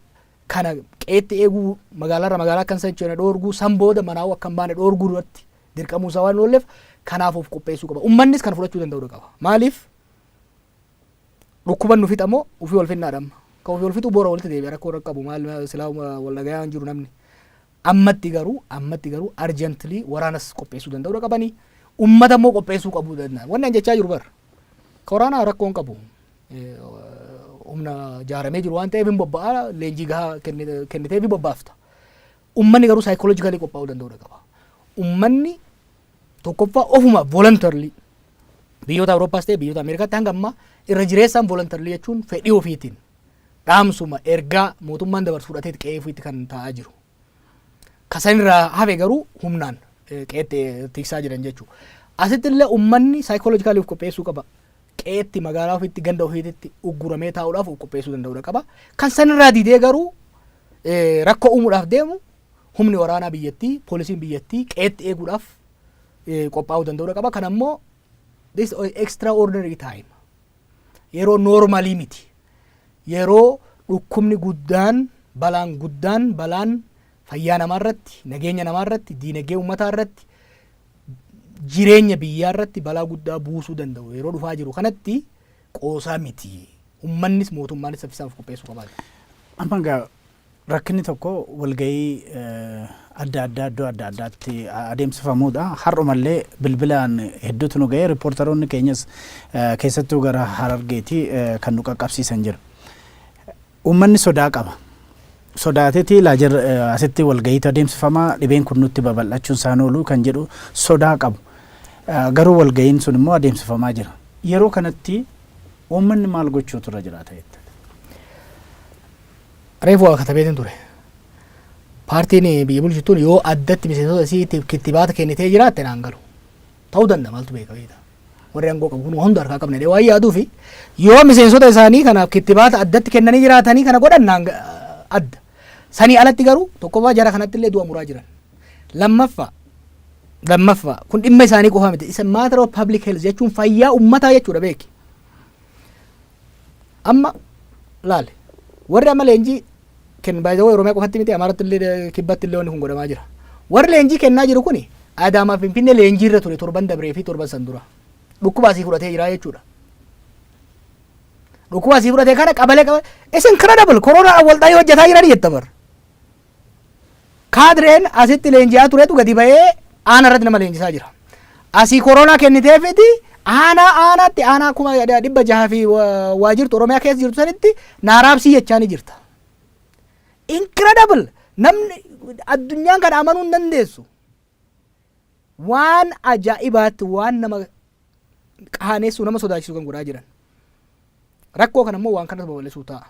kana qeetti eeguu magaalaarra magaalaa kan sanchoone dhoorguu san booda manaa'uu akka hin baane dhoorguu duratti dirqamuu isaa waan oolleef kanaaf of qopheessuu qaba. Uummannis kana fudhachuu danda'uu qaba. Maaliif dhukkuban nu fixamoo ofii wal finnaadhamma. Kan ofii wal fixu boora walitti deebi'a rakkoo qabu maal silaa wal dhagayaan jiru namni. Ammatti garuu arjently waraanas qopheessuu danda'uu qabanii uummata immoo qopheessuu qabuu danda'an. Wanni an jechaa jiru bar. Koraanaa rakkoo hin qabu. Humna jaaramee jiru waan ta'eef hin bobba'aa leenjii gahaa kenniteef bobbaafta. Uummanni garuu saayikoloojikaalii qophaa'uu danda'uu qaba. Uummanni tokkoffaa ofuma voluntarily biyyoota Awurooppaas ta'e biyyoota Ameerikaatti hanga ammaa irra jireessaan voluntarily jechuun fedhii ofiitiin dhaamsuma ergaa mootummaan dabarsu fudhatee qe'ee ofiitti kan taa'aa jiru. Kasanirraa hafe garuu humnaan qe'eetti tiksaa jiran jechuudha. Asitti illee uummanni saayikoloojikaaliif qopheessuu qaba. Qe'eetti magaalaa ofiitti ganda ofiitti ugguramee taa'uudhaaf qopheessuu danda'uu qaba. Kan sanirraa didee garuu rakkoo uumuudhaaf deemu humni waraanaa biyyattii, poolisiin biyyattii qe'eetti eeguudhaaf qophaa'uu danda'uu qaba. Kan ammoo this extraordinary time yeroo normaalii miti. Yeroo dhukkubni guddaan balaan fayyaa namaarratti, nageenya namaarratti, diinagdee uummataa irratti, jireenya biyyaa irratti balaa guddaa buusuu danda'u yeroo dhufaa jiru kanatti qoosaa miti. Uummannis mootummaanis saffisaaf qopheessuu qaba. Amma egaa rakkinni tokko walgahii adda addaatti adeemsifamuudha. Har'umallee bilbilaan hedduutu nu ga'ee riippoortaroonni keenyas keessattuu gara Harargeetii kan nu qaqqabsiisan jira. Uummanni sodaa qaba. Sodaateeti asitti walgahiitu adeemsifamaa dhibeen kun nutti babal'achuun isaan oolu kan jedhu sodaa qabu. Garuu walgahiin sun immoo adeemsifamaa jira. Yeroo kanatti uummanni maal gochuutu irra jiraata jettee? Reefu waa katabeetiin ture. Paartiin biyya bulchituun yoo addatti miseensota isiitiif kittibaata kennitee jiraatte naan galu. Ta'uu danda'a maaltu beeka beekta. Warri aangoo qabu kun hunda harkaa qabne waan yaaduu fi yoo miseensota isaanii kanaaf kittibaata addatti kennanii jiraatanii kana godhan naan adda. Sanii alatti garuu tokkoffaa jara kanatti illee du'a muraa jiran. Lammaffaa kun dhimma isaanii qofa miti. Isa matter of public health jechuun fayyaa uummataa jechuudha beeki. Amma laale warri amma leenjii baay'ee Oromiyaa qofatti miti Amaaratti illee Kibbatti illee wanni kun godhamaa jira. Warri leenjii kennaa jiru kuni Adaamaa Finfinnee leenjii irra ture torban dabree fi torban san dura. Dhukkuba asii fudhatee jira jechuudha. Dhukkuba asii fudhatee kana qabalee it's incredible koronaa walxaayii hojjetaa jiran jetta bar. Kaadireen asitti leenji'aa turetu gadi ba'ee aana irratti nama leenjisaa jira. Asii koronaa kenniteefiti aanaatti aanaa kuma 600 fi waajirtu Oromiyaa keessa jirtu sanitti naaraabsii jechaa ni jirta. Incredible namni addunyaan kana amanuu hin dandeessu. Waan ajaa'ibaatti waan nama qaanessu nama sodaachisu kan godhaa jiran. Rakkoo kana immoo waan kana babal'isuu ta'a.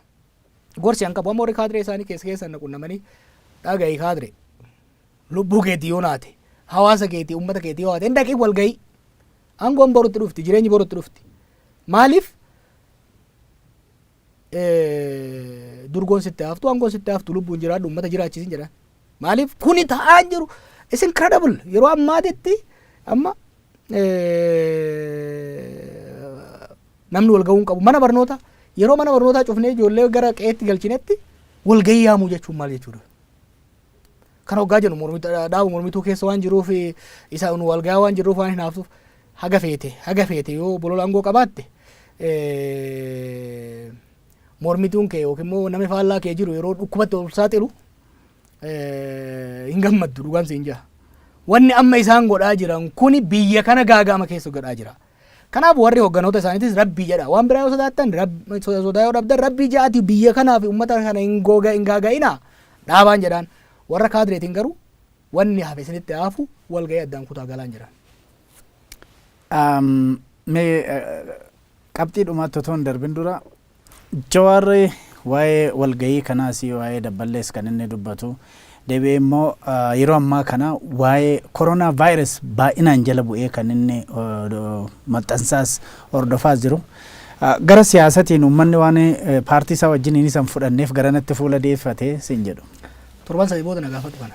Gorsi an qabu amma warri kaadiree isaanii keessa naqunnamanii dhaga'i kaadiree lubbuu keetii yoo naate hawaasa keetii uummata keetii yoo naate hin dhaqii wal ga'ii aangoon borutti dhufti jireenyi borutti dhufti maaliif durgoon sitti haftu aangoon sitti haftu lubbuun jiraadhu uummata jiraachisin jedhan maaliif kuni ta'aa jiru is incredible yeroo ammaatitti amma namni wal ga'uun qabu mana barnoota yeroo mana barnootaa cufnee ijoollee gara qe'eetti galchinetti wal ga'ii yaamuu jechuun maal jechuudha. Kan hoggaa jennu dhaabu mormituu keessa waan jiruuf isa nu wal ga'aa waan jiruuf waan hinaaftuuf haga feete yoo bolola aangoo qabaatte mormituun kee yookiin immoo namni faallaa kee jiru yeroo dhukkubatti ol saaxilu hin gammaddu dhugaan siin jaa. Wanni amma isaan godhaa jiran kuni biyya kana gaagama keessa godhaa jira. Kanaaf warri hogganoota isaaniitis rabbii jedha. Waan biraa yoo sodaattan sodaa yoo dhabdan rabbii jedhaati biyya kanaaf uummata kana hin gaaga'ina dhaabaan jedhaan. Warra kaadireetiin garuu wanni hafe isinitti haafu walga'ii addaan kutaa galaan jiran. Mee qabxii dhumaatti otoo hin darbin dura Jawaarri waa'ee walga'ii kanaas waa'ee dabballees kan inni dubbatu deebi'ee immoo yeroo ammaa kana waa'ee koronaa vaayirus baay'inaan jala bu'ee kan inni maxxansaas hordofaa jiru. Gara siyaasatiin uummanni waan paartii isaa wajjin inni san fudhanneef garanatti fuula deeffatee siin jedhu. Torban sadii booda na gaafatu kana.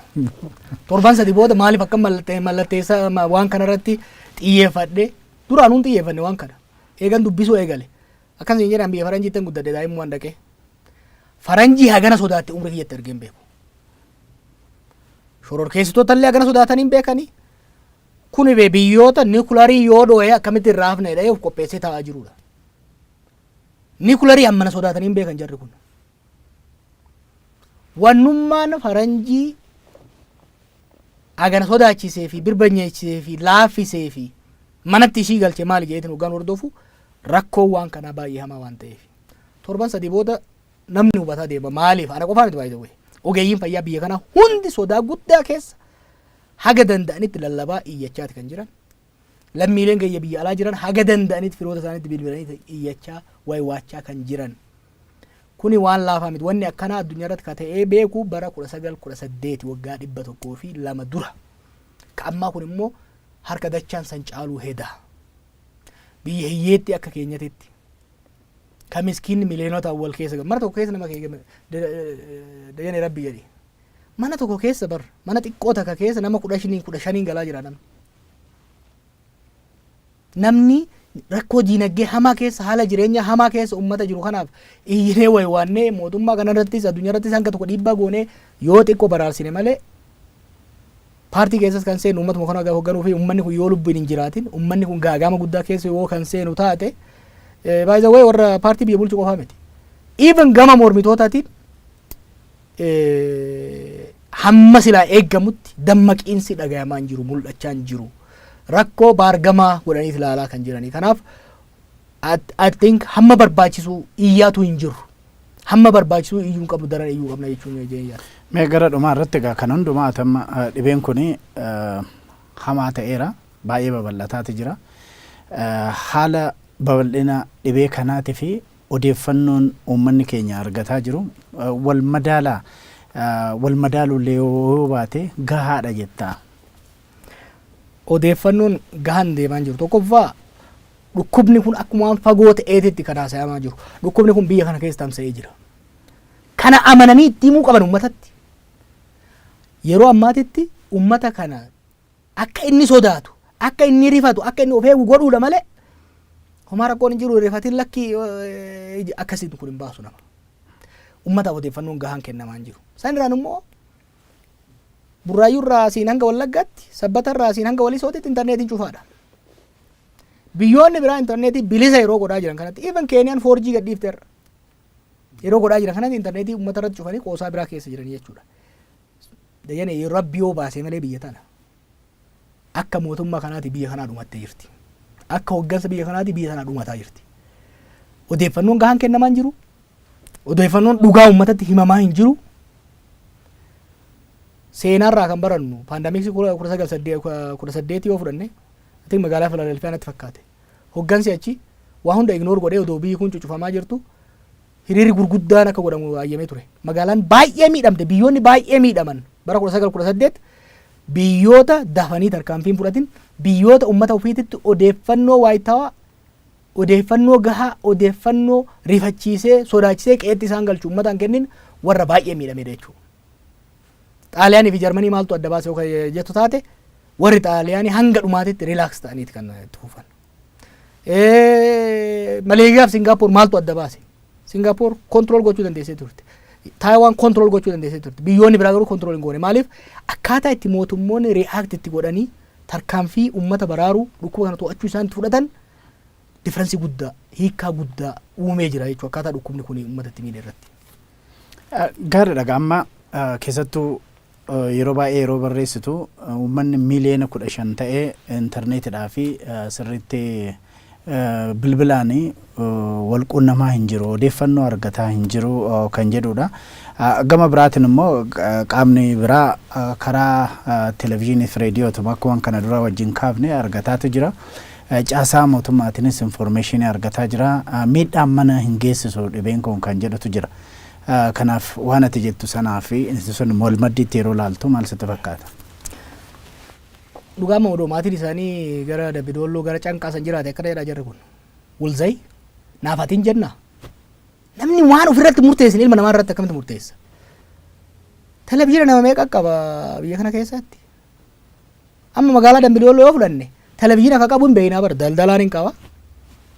Torban sadii booda maaliif akka mallatteessa waan kanarratti xiyyeeffadhe duraanuun xiyyeeffanne waan kana. Eegan dubbisuu eegale. Akkas hin jedhan biyya faranjiitti guddadhe daa'imman waan dhaqee. Faranjii hagana sodaatte umrii kiyyatti argee hin beeku. Shororkeessitoota illee hagana sodaatanii hin beekanii. Kuni biyyoota niikularii yoo dho'ee akkamitti irraa hafne jedhee of qopheessee taa'aa jirudha. Niikularii hammana sodaatanii hin beekan jarri kun. Wannummaan faranjii hagana sodaachisee fi birbanyeessee fi laaffisee fi manatti ishii galchee maali jedheetiin hoggaan hordofu rakkoo waan kanaa baay'ee hamaa waan ta'eef. Torban sadii booda namni hubataa deema maaliif ana qofaan itti baay'ee ogeeyyiin fayyaa biyya kanaa hundi sodaa guddaa keessa haga danda'anitti lallabaa iyyachaati kan jiran. Lammiileen gayya biyya alaa jiran haga danda'anitti firoota isaaniitti bilbilanii iyyachaa waachaa kan jiran. Kuni waan laafaa miti wanni akkanaa addunyaa irratti ka ta'ee beeku bara 1918 waggaa 102 dura. Ka ammaa kun immoo harka dachaan san caaluu heda. Biyya hiyyeetti akka keenyatitti. Ka miskiinni miliyeenota wal keessa mana tokko keessa nama dayane rabbi jedhi. Mana tokko keessa bar mana xiqqoo takka keessa nama 15 galaa jira namni. Namni rakkoo diinagdee hamaa keessa haala jireenya hamaa keessa uummata jiru kanaaf iyyinee waywaannee mootummaa kanarrattis addunyaa irrattis hanga tokko dhiibbaa goonee yoo xiqqoo baraarsine malee paartii keessas kan seenu uummatuma kana hoogganuu fi uummanni kun yoo lubbuun hin jiraatin uummanni kun gaagama guddaa keessa yoo kan seenu taate by the way warra paartii biyya bulchu qofaa miti. Even gama mormitootaatiin hamma silaa eeggamutti dammaqiinsi dhagayamaa hin jiru mul'achaa hin jiru. Rakkoo baargamaa godhanii ilaalaa kan jiranii. Kanaaf I think hamma barbaachisu iyyaatu hin jiru. Hamma barbaachisu iyyuu qabnu daran iyyuu qabna jechuun jeeyyaa. Mee gara dhumaa irratti egaa kan hundumaa atamma dhibeen kuni hamaa ta'eera baay'ee babal'ataati jira. Haala babal'ina dhibee kanaatii fi odeeffannoon uummanni keenya argataa jiru wal madaaluullee yoo baate gahaadha jettaa. Odeeffannoon gahaan deemaa jiru tokkoffaa dhukkubni kun akkuma fagoo ta'eetitti kan haasayamaa jiru. Dhukkubni kun biyya kana keessa tamsa'ee jira. Kana amananii itti himuu qaban uummatatti. Yeroo ammaatitti uummata kana akka inni sodaatu, akka inni rifatu, akka inni of eegu godhuudha malee homaa rakkoon hin jiru rifatiin lakki akkasitti kun hin baasu nama. Uummataaf odeeffannoon gahaan kennamaa hin jiru. Isaan irraan immoo burraayyuurraa siin hanga Wallaggaatti sabbatarraa siin hanga Walisootitti intarneetiin cufaadha. Biyyoonni biraa intarneetii bilisa yeroo godhaa jiran kanatti even Keeniyaan 4G gadhiifteerra. Yeroo godhaa jiran kanatti intarneetii uummata irratti cufanii qoosaa biraa keessa jiran jechuudha. Dayyane rabbi yoo baasee malee biyya tana akka mootummaa kanaati biyya kanaa dhumattee jirti. Akka hoggansa biyya kanaati biyya tanaa dhumataa jirti. Odeeffannoon gahaan kennamaa hin jiru. Odeeffannoon dhugaa uummatatti himamaa hin jiru. Seenaarraa kan barannu paandamiksii 1918 yoo fudhanne ati magaalaa Filadelfiyaa natti fakkaate. Hoggansi achi waa hunda ignoor godhee odoo biyyi kun cufamaa jirtu hiriirri gurguddaan akka godhamu ayyamee ture. Magaalaan baay'ee miidhamte biyyoonni baay'ee miidhaman bara 1918 biyyoota dafanii tarkaanfiin fudhatin biyyoota uummata ofiititti odeeffannoo waayitawaa odeeffannoo gahaa odeeffannoo rifachiisee sodaachisee qeetti isaan galchu uummataan kennin warra baay'ee miidhamedha jechuudha. Xaaliyaanii fi Jarmanii maaltu adda baasee yoo jettu taate warri Xaaliyaanii hanga dhumaatitti rilaaks ta'aniiti kan itti fufan. Maleeziyaa fi Singaapoor maaltu adda baase? Singaapoor kontirool gochuu dandeessee turte. Taayiwaan kontirool gochuu dandeessee turte. Biyyoonni biraa garuu kontirool hin goone. Maaliif akkaataa itti mootummoonni react itti godhanii tarkaanfii uummata baraaruu dhukkuba kana to'achuu isaanitti fudhatan differensii guddaa hiikaa guddaa uumee jira jechuudha akkaataa dhukkubni kun uummatatti miidhe irratti. Gaariidha amma keessattuu yeroo baay'ee yeroo barreessitu uummanni miliyoona 15 ta'ee intarneetidhaa fi sirriitti bilbilaanii wal quunnamaa hin jiru odeeffannoo argataa hin jiru kan jedhudha. Gama biraatiin immoo qaamni biraa karaa televezyiinii fi reediyootu akkuma kana dura wajjin kaafne argataatu jira. Caasaa mootummaatiinis information argataa jira. Miidhaan mana hin geessisu dhibeen kun kan jedhutu jira. Kanaaf waan ati jettu sanaa fi sun walmaddiitti yeroo laaltu maal sitti fakkaata? Dhugaama odoo maatiin isaanii gara Dabidoolloo gara Canqaasan jiraate akkana jedhaa jarri kun. Wulzay naafatiin jenna. Namni waan ofirratti murteessin ilma namaa irratti akkamitti murteessa? Televezyiina nama meeqa qaba biyya kana keessatti? Amma magaalaa Dambidolloo yoo fudhanne televezyiina akka qabu hin beeknaa bara daldalaan hin qaba.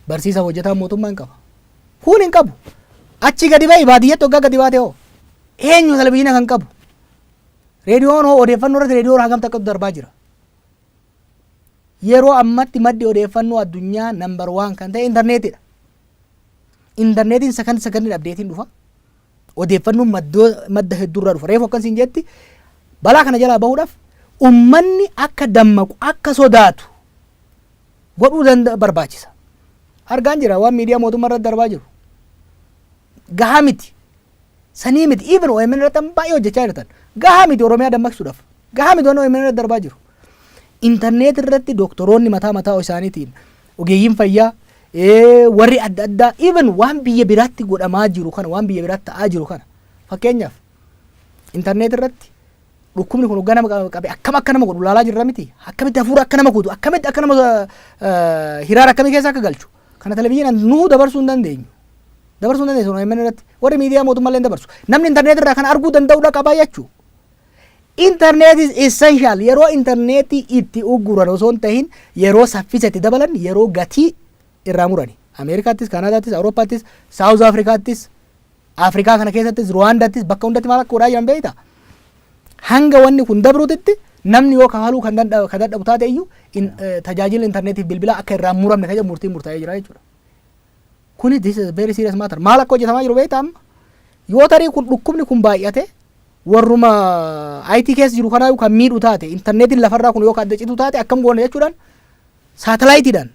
Barsiisa hojjetaa mootummaa hin qaba. Kun hin qabu. Achi gadi ba'i baadiyyatti waggaa gadi baate hoo eenyu televezyiina kan qabu? Reediyoon hoo odeeffannoo irratti reediyoon hagam takkatu darbaa jira. Yeroo ammatti maddi odeeffannoo addunyaa number 1 kan ta'e intarneetidha. Intarneetiin sakandii abdeetiin dhufa. Odeeffannoon madda hedduurraa dhufa. Reefu akkasiin jetti balaa kana jalaa bahuudhaaf ummanni akka dammaqu akka sodaatu godhuu barbaachisa. Argaan jira waan miidiyaa mootummaa irratti darbaa jiru. Gahaa miti. Sanii miti. Even OMN irratti baay'ee hojjechaa jirtan. Gahaa miti Oromiyaa dammaqsuudhaaf. Gahaa miti OMN irratti darbaa jiru. Internet irratti doktoroonni mataa isaaniitiin ogeeyyiin fayyaa warri adda addaa even waan biyya biraatti godhamaa jiru kana waan biyya biraatti ta'aa jiru kana fakkeenyaaf internet irratti dhukkubni kun ganama qabe akkam akka nama godhu laalaa jirra miti akkamitti hafuura akka nama kutu akkamitti akka nama hiraara akkamii keessa akka galchu kana televezyiinaan nuu dabarsuu hin dandeenyu OMN irratti warri miidiyaa mootummaallee dabarsu namni internet irraa kan arguu danda'udha qabaa jechuu. Internet is essential. Yeroo internet itti uguran osoo hin tahin yeroo saffisatti dabalan yeroo gatii irraa murani. Ameerikaattis, Kanaadaattis, Awurooppaattis, Saawuz Afrikaattis, Afrikaa kana keessattis, Ruwaandaattis bakka hundatti maal akka godhaa jiran beektaa? Hanga wanni kun dabruutitti namni yoo kafaluu kan dadhabu taate iyyuu tajaajila interneetiif bilbila akka irraa muramne kan murtiin murtaa'ee jira jechuudha. Kuni this is a very serious matter. Maal akka hojjetamaa jiru beektaa amma? Yoo tarii kun dhukkubni kun baay'ate warruma IT keessa jiru kanaa kan miidhu taate interneetiin lafarraa kun yoo adda citu taate akkam goone jechuudhaan saatalaayitiidhaan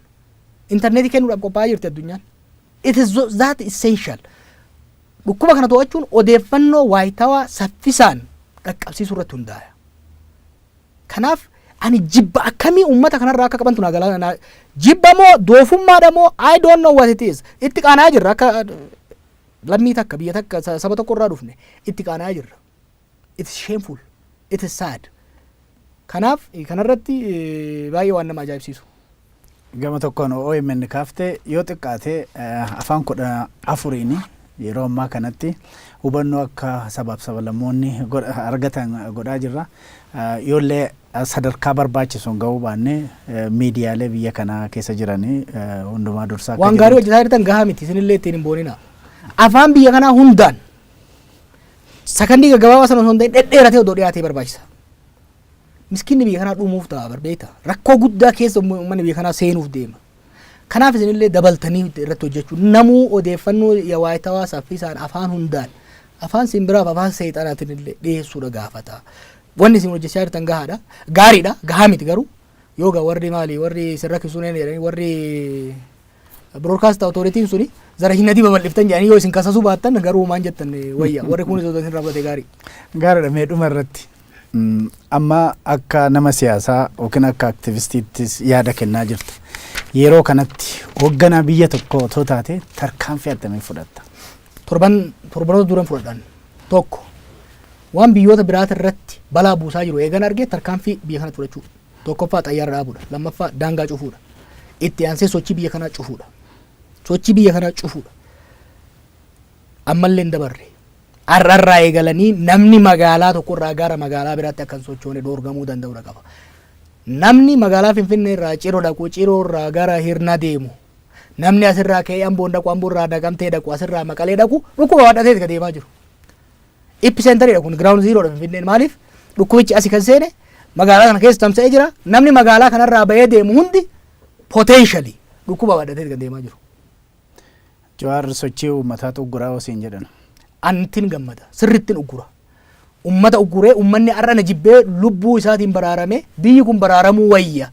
interneetii kennuudhaaf qophaa'aa jirti addunyaan. It is that essential. Dhukkuba kana to'achuun odeeffannoo waayitawaa saffisaan dhaqqabsiisuu irratti hundaa'a. Kanaaf ani jibba akkamii uummata kanarraa akka qabantu nagalaa jibba moo doofummaadha moo I don't know what it is. Itti qaanaa jirra akka lammii takka biyya takka saba tokko irraa dhufne itti qaanaa jirra. It is shameful. It is sad. Kanaaf kanarratti baay'ee waan nama ajaa'ibsiisu. Gama tokkoon OMN kaaftee yoo xiqqaate afaan 14 yeroo ammaa kanatti hubannoo akka sabaaf sablammoonni argatan godhaa jirra. Yoollee sadarkaa barbaachisuun gahuu baannee miidiyaalee biyya kana keessa jiranii hundumaa dursaa waan gaarii hojjetaa jirtan gahaa miti isinillee ittiin hin boonina. Afaan biyya kanaa hundaan sakandii gaggabaabaa sana osoo hin ta'in dhedheeratee odoo dhiyaatee barbaachisa. Miskinni biyya kanaa dhumuuf ta'a barbeeta. Rakkoo guddaa keessa uummanni biyya kanaa seenuuf deema. Kanaaf isinillee dabaltanii irratti hojjechuu namuu odeeffannoo waayitawaa saffisaan afaan hundaan afaan simbiraaf afaan seexanaatiin illee dhiyeessuudha gaafata. Wanni isin hojjechaa jirtan gahaadha. Gaariidha. Gahaa miti garuu yoo warri maali warri sirra kisuuneen jedhanii warri broadcast authority suni zara hinati babal'iftan jedhanii yoo isin kasasuu baattan garuu maan jettan wayya warri kun isin raabate gaarii. Gaariidha meedhuma irratti. Amma akka nama siyaasaa yookiin akka aktivistiittis yaada kennaa jirta. Yeroo kanatti hoogganaa biyya tokko otoo taate tarkaanfii attamii fudhatta? Torbanoota duran fudhadhan tokko waan biyyoota biraata irratti balaa buusaa jiru eegan argee tarkaanfii biyya kanatti fudhachuu. Tokkoffaa xayyaara dhaabuudha. Lammaffaa daangaa cufuudha. Itti aansee sochii biyya kanaa cufuudha. Sochii biyya kanaa cufuudha. Ammallee hin dabarre. Arrarraa eegalanii namni magaalaa tokkorraa gara magaalaa biraatti akkan sochoone dhoorgamuu danda'uudha qaba. Namni magaalaa Finfinnee irraa Ciroo dhaqu Ciroo irraa gara Hirna deemu. Namni asirraa ka'ee Amboon dhaqu Amboo irraa Naqamtee dhaqu asirraa Maqalee dhaqu dhukkuba wadhatee kan deemaa jiru. Epicentariidha kun ground zeroodha Finfinneen maaliif dhukkubichi asii kan seene magaalaa kana keessa tamsa'ee jira. Namni magaalaa kanarraa bahee deemu hundi potentially dhukkuba wadhatee kan deemaa jiru. Jawaar sochii uummataatu uguraa osiin jedhan. Antin gammada sirrittiin ugura. Ummata uguree ummanni arra na jibbee lubbuu isaatiin baraarame biyyi kun baraaramuu wayya.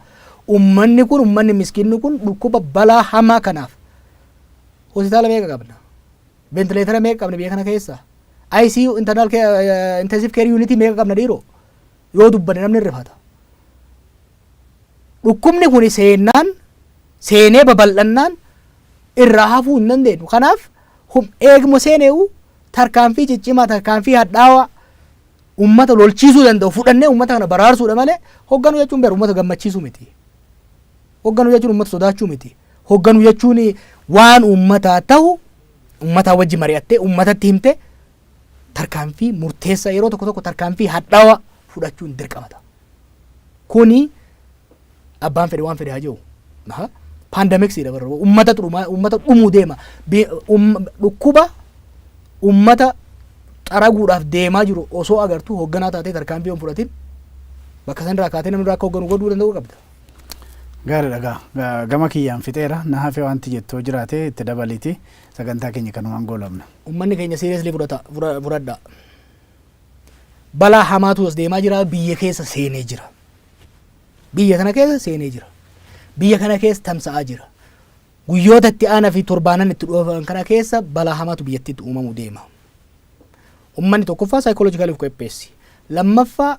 ummanni kun ummanni miskiinni kun dhukkuba balaa hamaa kanaaf hospitaala meeqa qabna? Ventileetara meeqa qabna biyya kana keessa? ICU internal intensive care unit meeqa qabna dhiiroo? Yoo dubbanne namni rifata. Dhukkubni kun seenee babal'annaan irraa hafuu hin dandeenyu. Kanaaf eeguma seeneewu tarkaanfii ciccimaa tarkaanfii hadhaawaa ummata lolchiisuu danda'u fudhannee ummata kana baraarsuudha malee hoogganuu jechuun beeru ummata gammachiisuu miti. Hoogganuu jechuun ummata sodaachuu miti. Hoogganuu jechuun waan ummataa ta'u ummataa wajji mari'attee ummatatti himte tarkaanfii murteessaa yeroo tokko tarkaanfii hadhaawaa fudhachuun dirqamata. Kuni abbaan fedhe waan fedhe haa jiru. Paandamiksiidha barra ummata dhumuu deema. Dhukkuba ummata xaraguudhaaf deemaa jiru osoo agartuu hoogganaa taatee tarkaanfii hin fudhatin bakka sanirraa kaatee namni irraa akka hoogganuu godhuu danda'uu qabda. Gaariidha gama kiyyaan fixeera na hafee wanti jettoo jiraate itti dabaliiti sagantaa keenya kanumaan goolabna. Ummanni keenya seriously fudhadha. Balaa hamaatu as deemaa jira biyya keessa seenee jira. Biyya kana keessa seenee jira. Biyya kana keessa tamsa'aa jira. Guyyoota itti aanaa fi torbaanan itti dhufan kana keessa balaa hamaatu biyyattiitti uumamuu deema. Ummanni tokkoffaa saayikooloojikaaliif qopheessi. Lammaffaa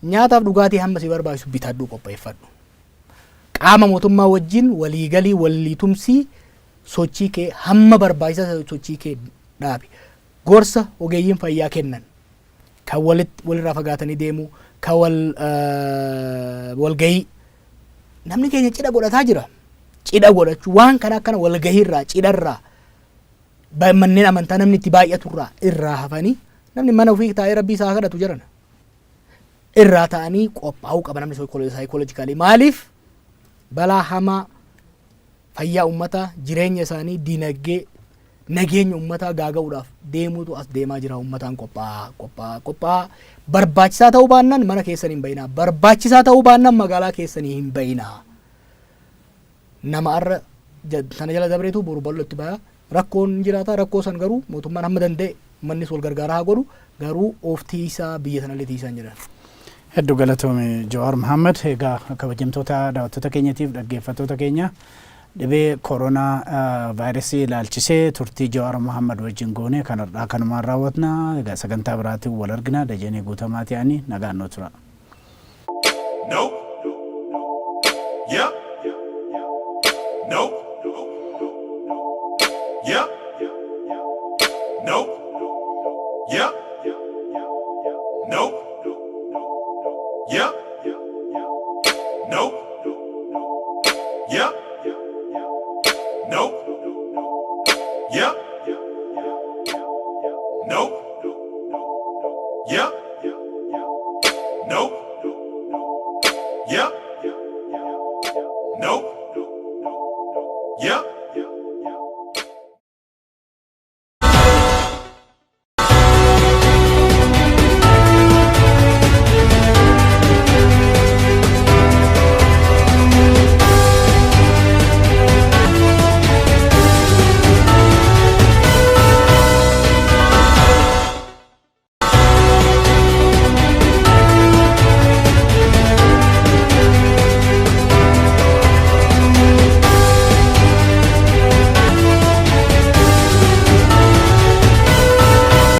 nyaataaf dhugaatii hamma si barbaachisu bitadhuu qopheeffadhu. Qaama mootummaa wajjin waliigalii waliitumsii sochii kee hamma barbaachisaa sochii kee dhaabi. Gorsa ogeeyyiin fayyaa kennan kan walirraa fagaatanii deemu kan walgahii namni keenya cidha godhataa jira. Cidha godhachuu waan kana akkana walgahiirraa cidharraa manneen amantaa namni itti baay'aturraa irraa hafanii namni mana ofii taa'ee rabbii isaa kadhatu jiran irraa ta'anii qophaa'uu qaba namni saayikooloojikaalii. Maaliif balaa hamaa fayyaa ummataa jireenya isaanii dinagdee nageenya ummataa gaaga'uudhaaf deemuutu as deemaa jira. Ummataan qophaa'aa barbaachisaa ta'uu baannaan mana keessanii hin bayinaa. Barbaachisaa ta'uu baannaan magaalaa keessanii hin bayinaa. Nama arra sana jala dabreetu boru bal'ootti bayaa rakkoon jiraata. Rakkoo san garuu mootummaan hamma danda'e mannis wal gargaaraa haa godhu garuu of tiisaa biyya sanallee tiisaan jedhan. Hedduu galatoome Jawaar Mohammed. Egaa kabajamtoota daawwattoota keenyatiif dhaggeeffattoota keenya dhibee koronaa vaayirasii ilaalchisee turtii Jawaar Mohammed wajjin goone kanarraa kanumaan raawwatna. Egaa sagantaa biraatiin wal argina. Dajanee guutamaa ta'anii nagaannoo tura. No. Yeah. No. Yeah. No. Yeah. No. Yeah. No. Yeah. No. Yeah. No. Yeah. No. Yeah. No. Yeah.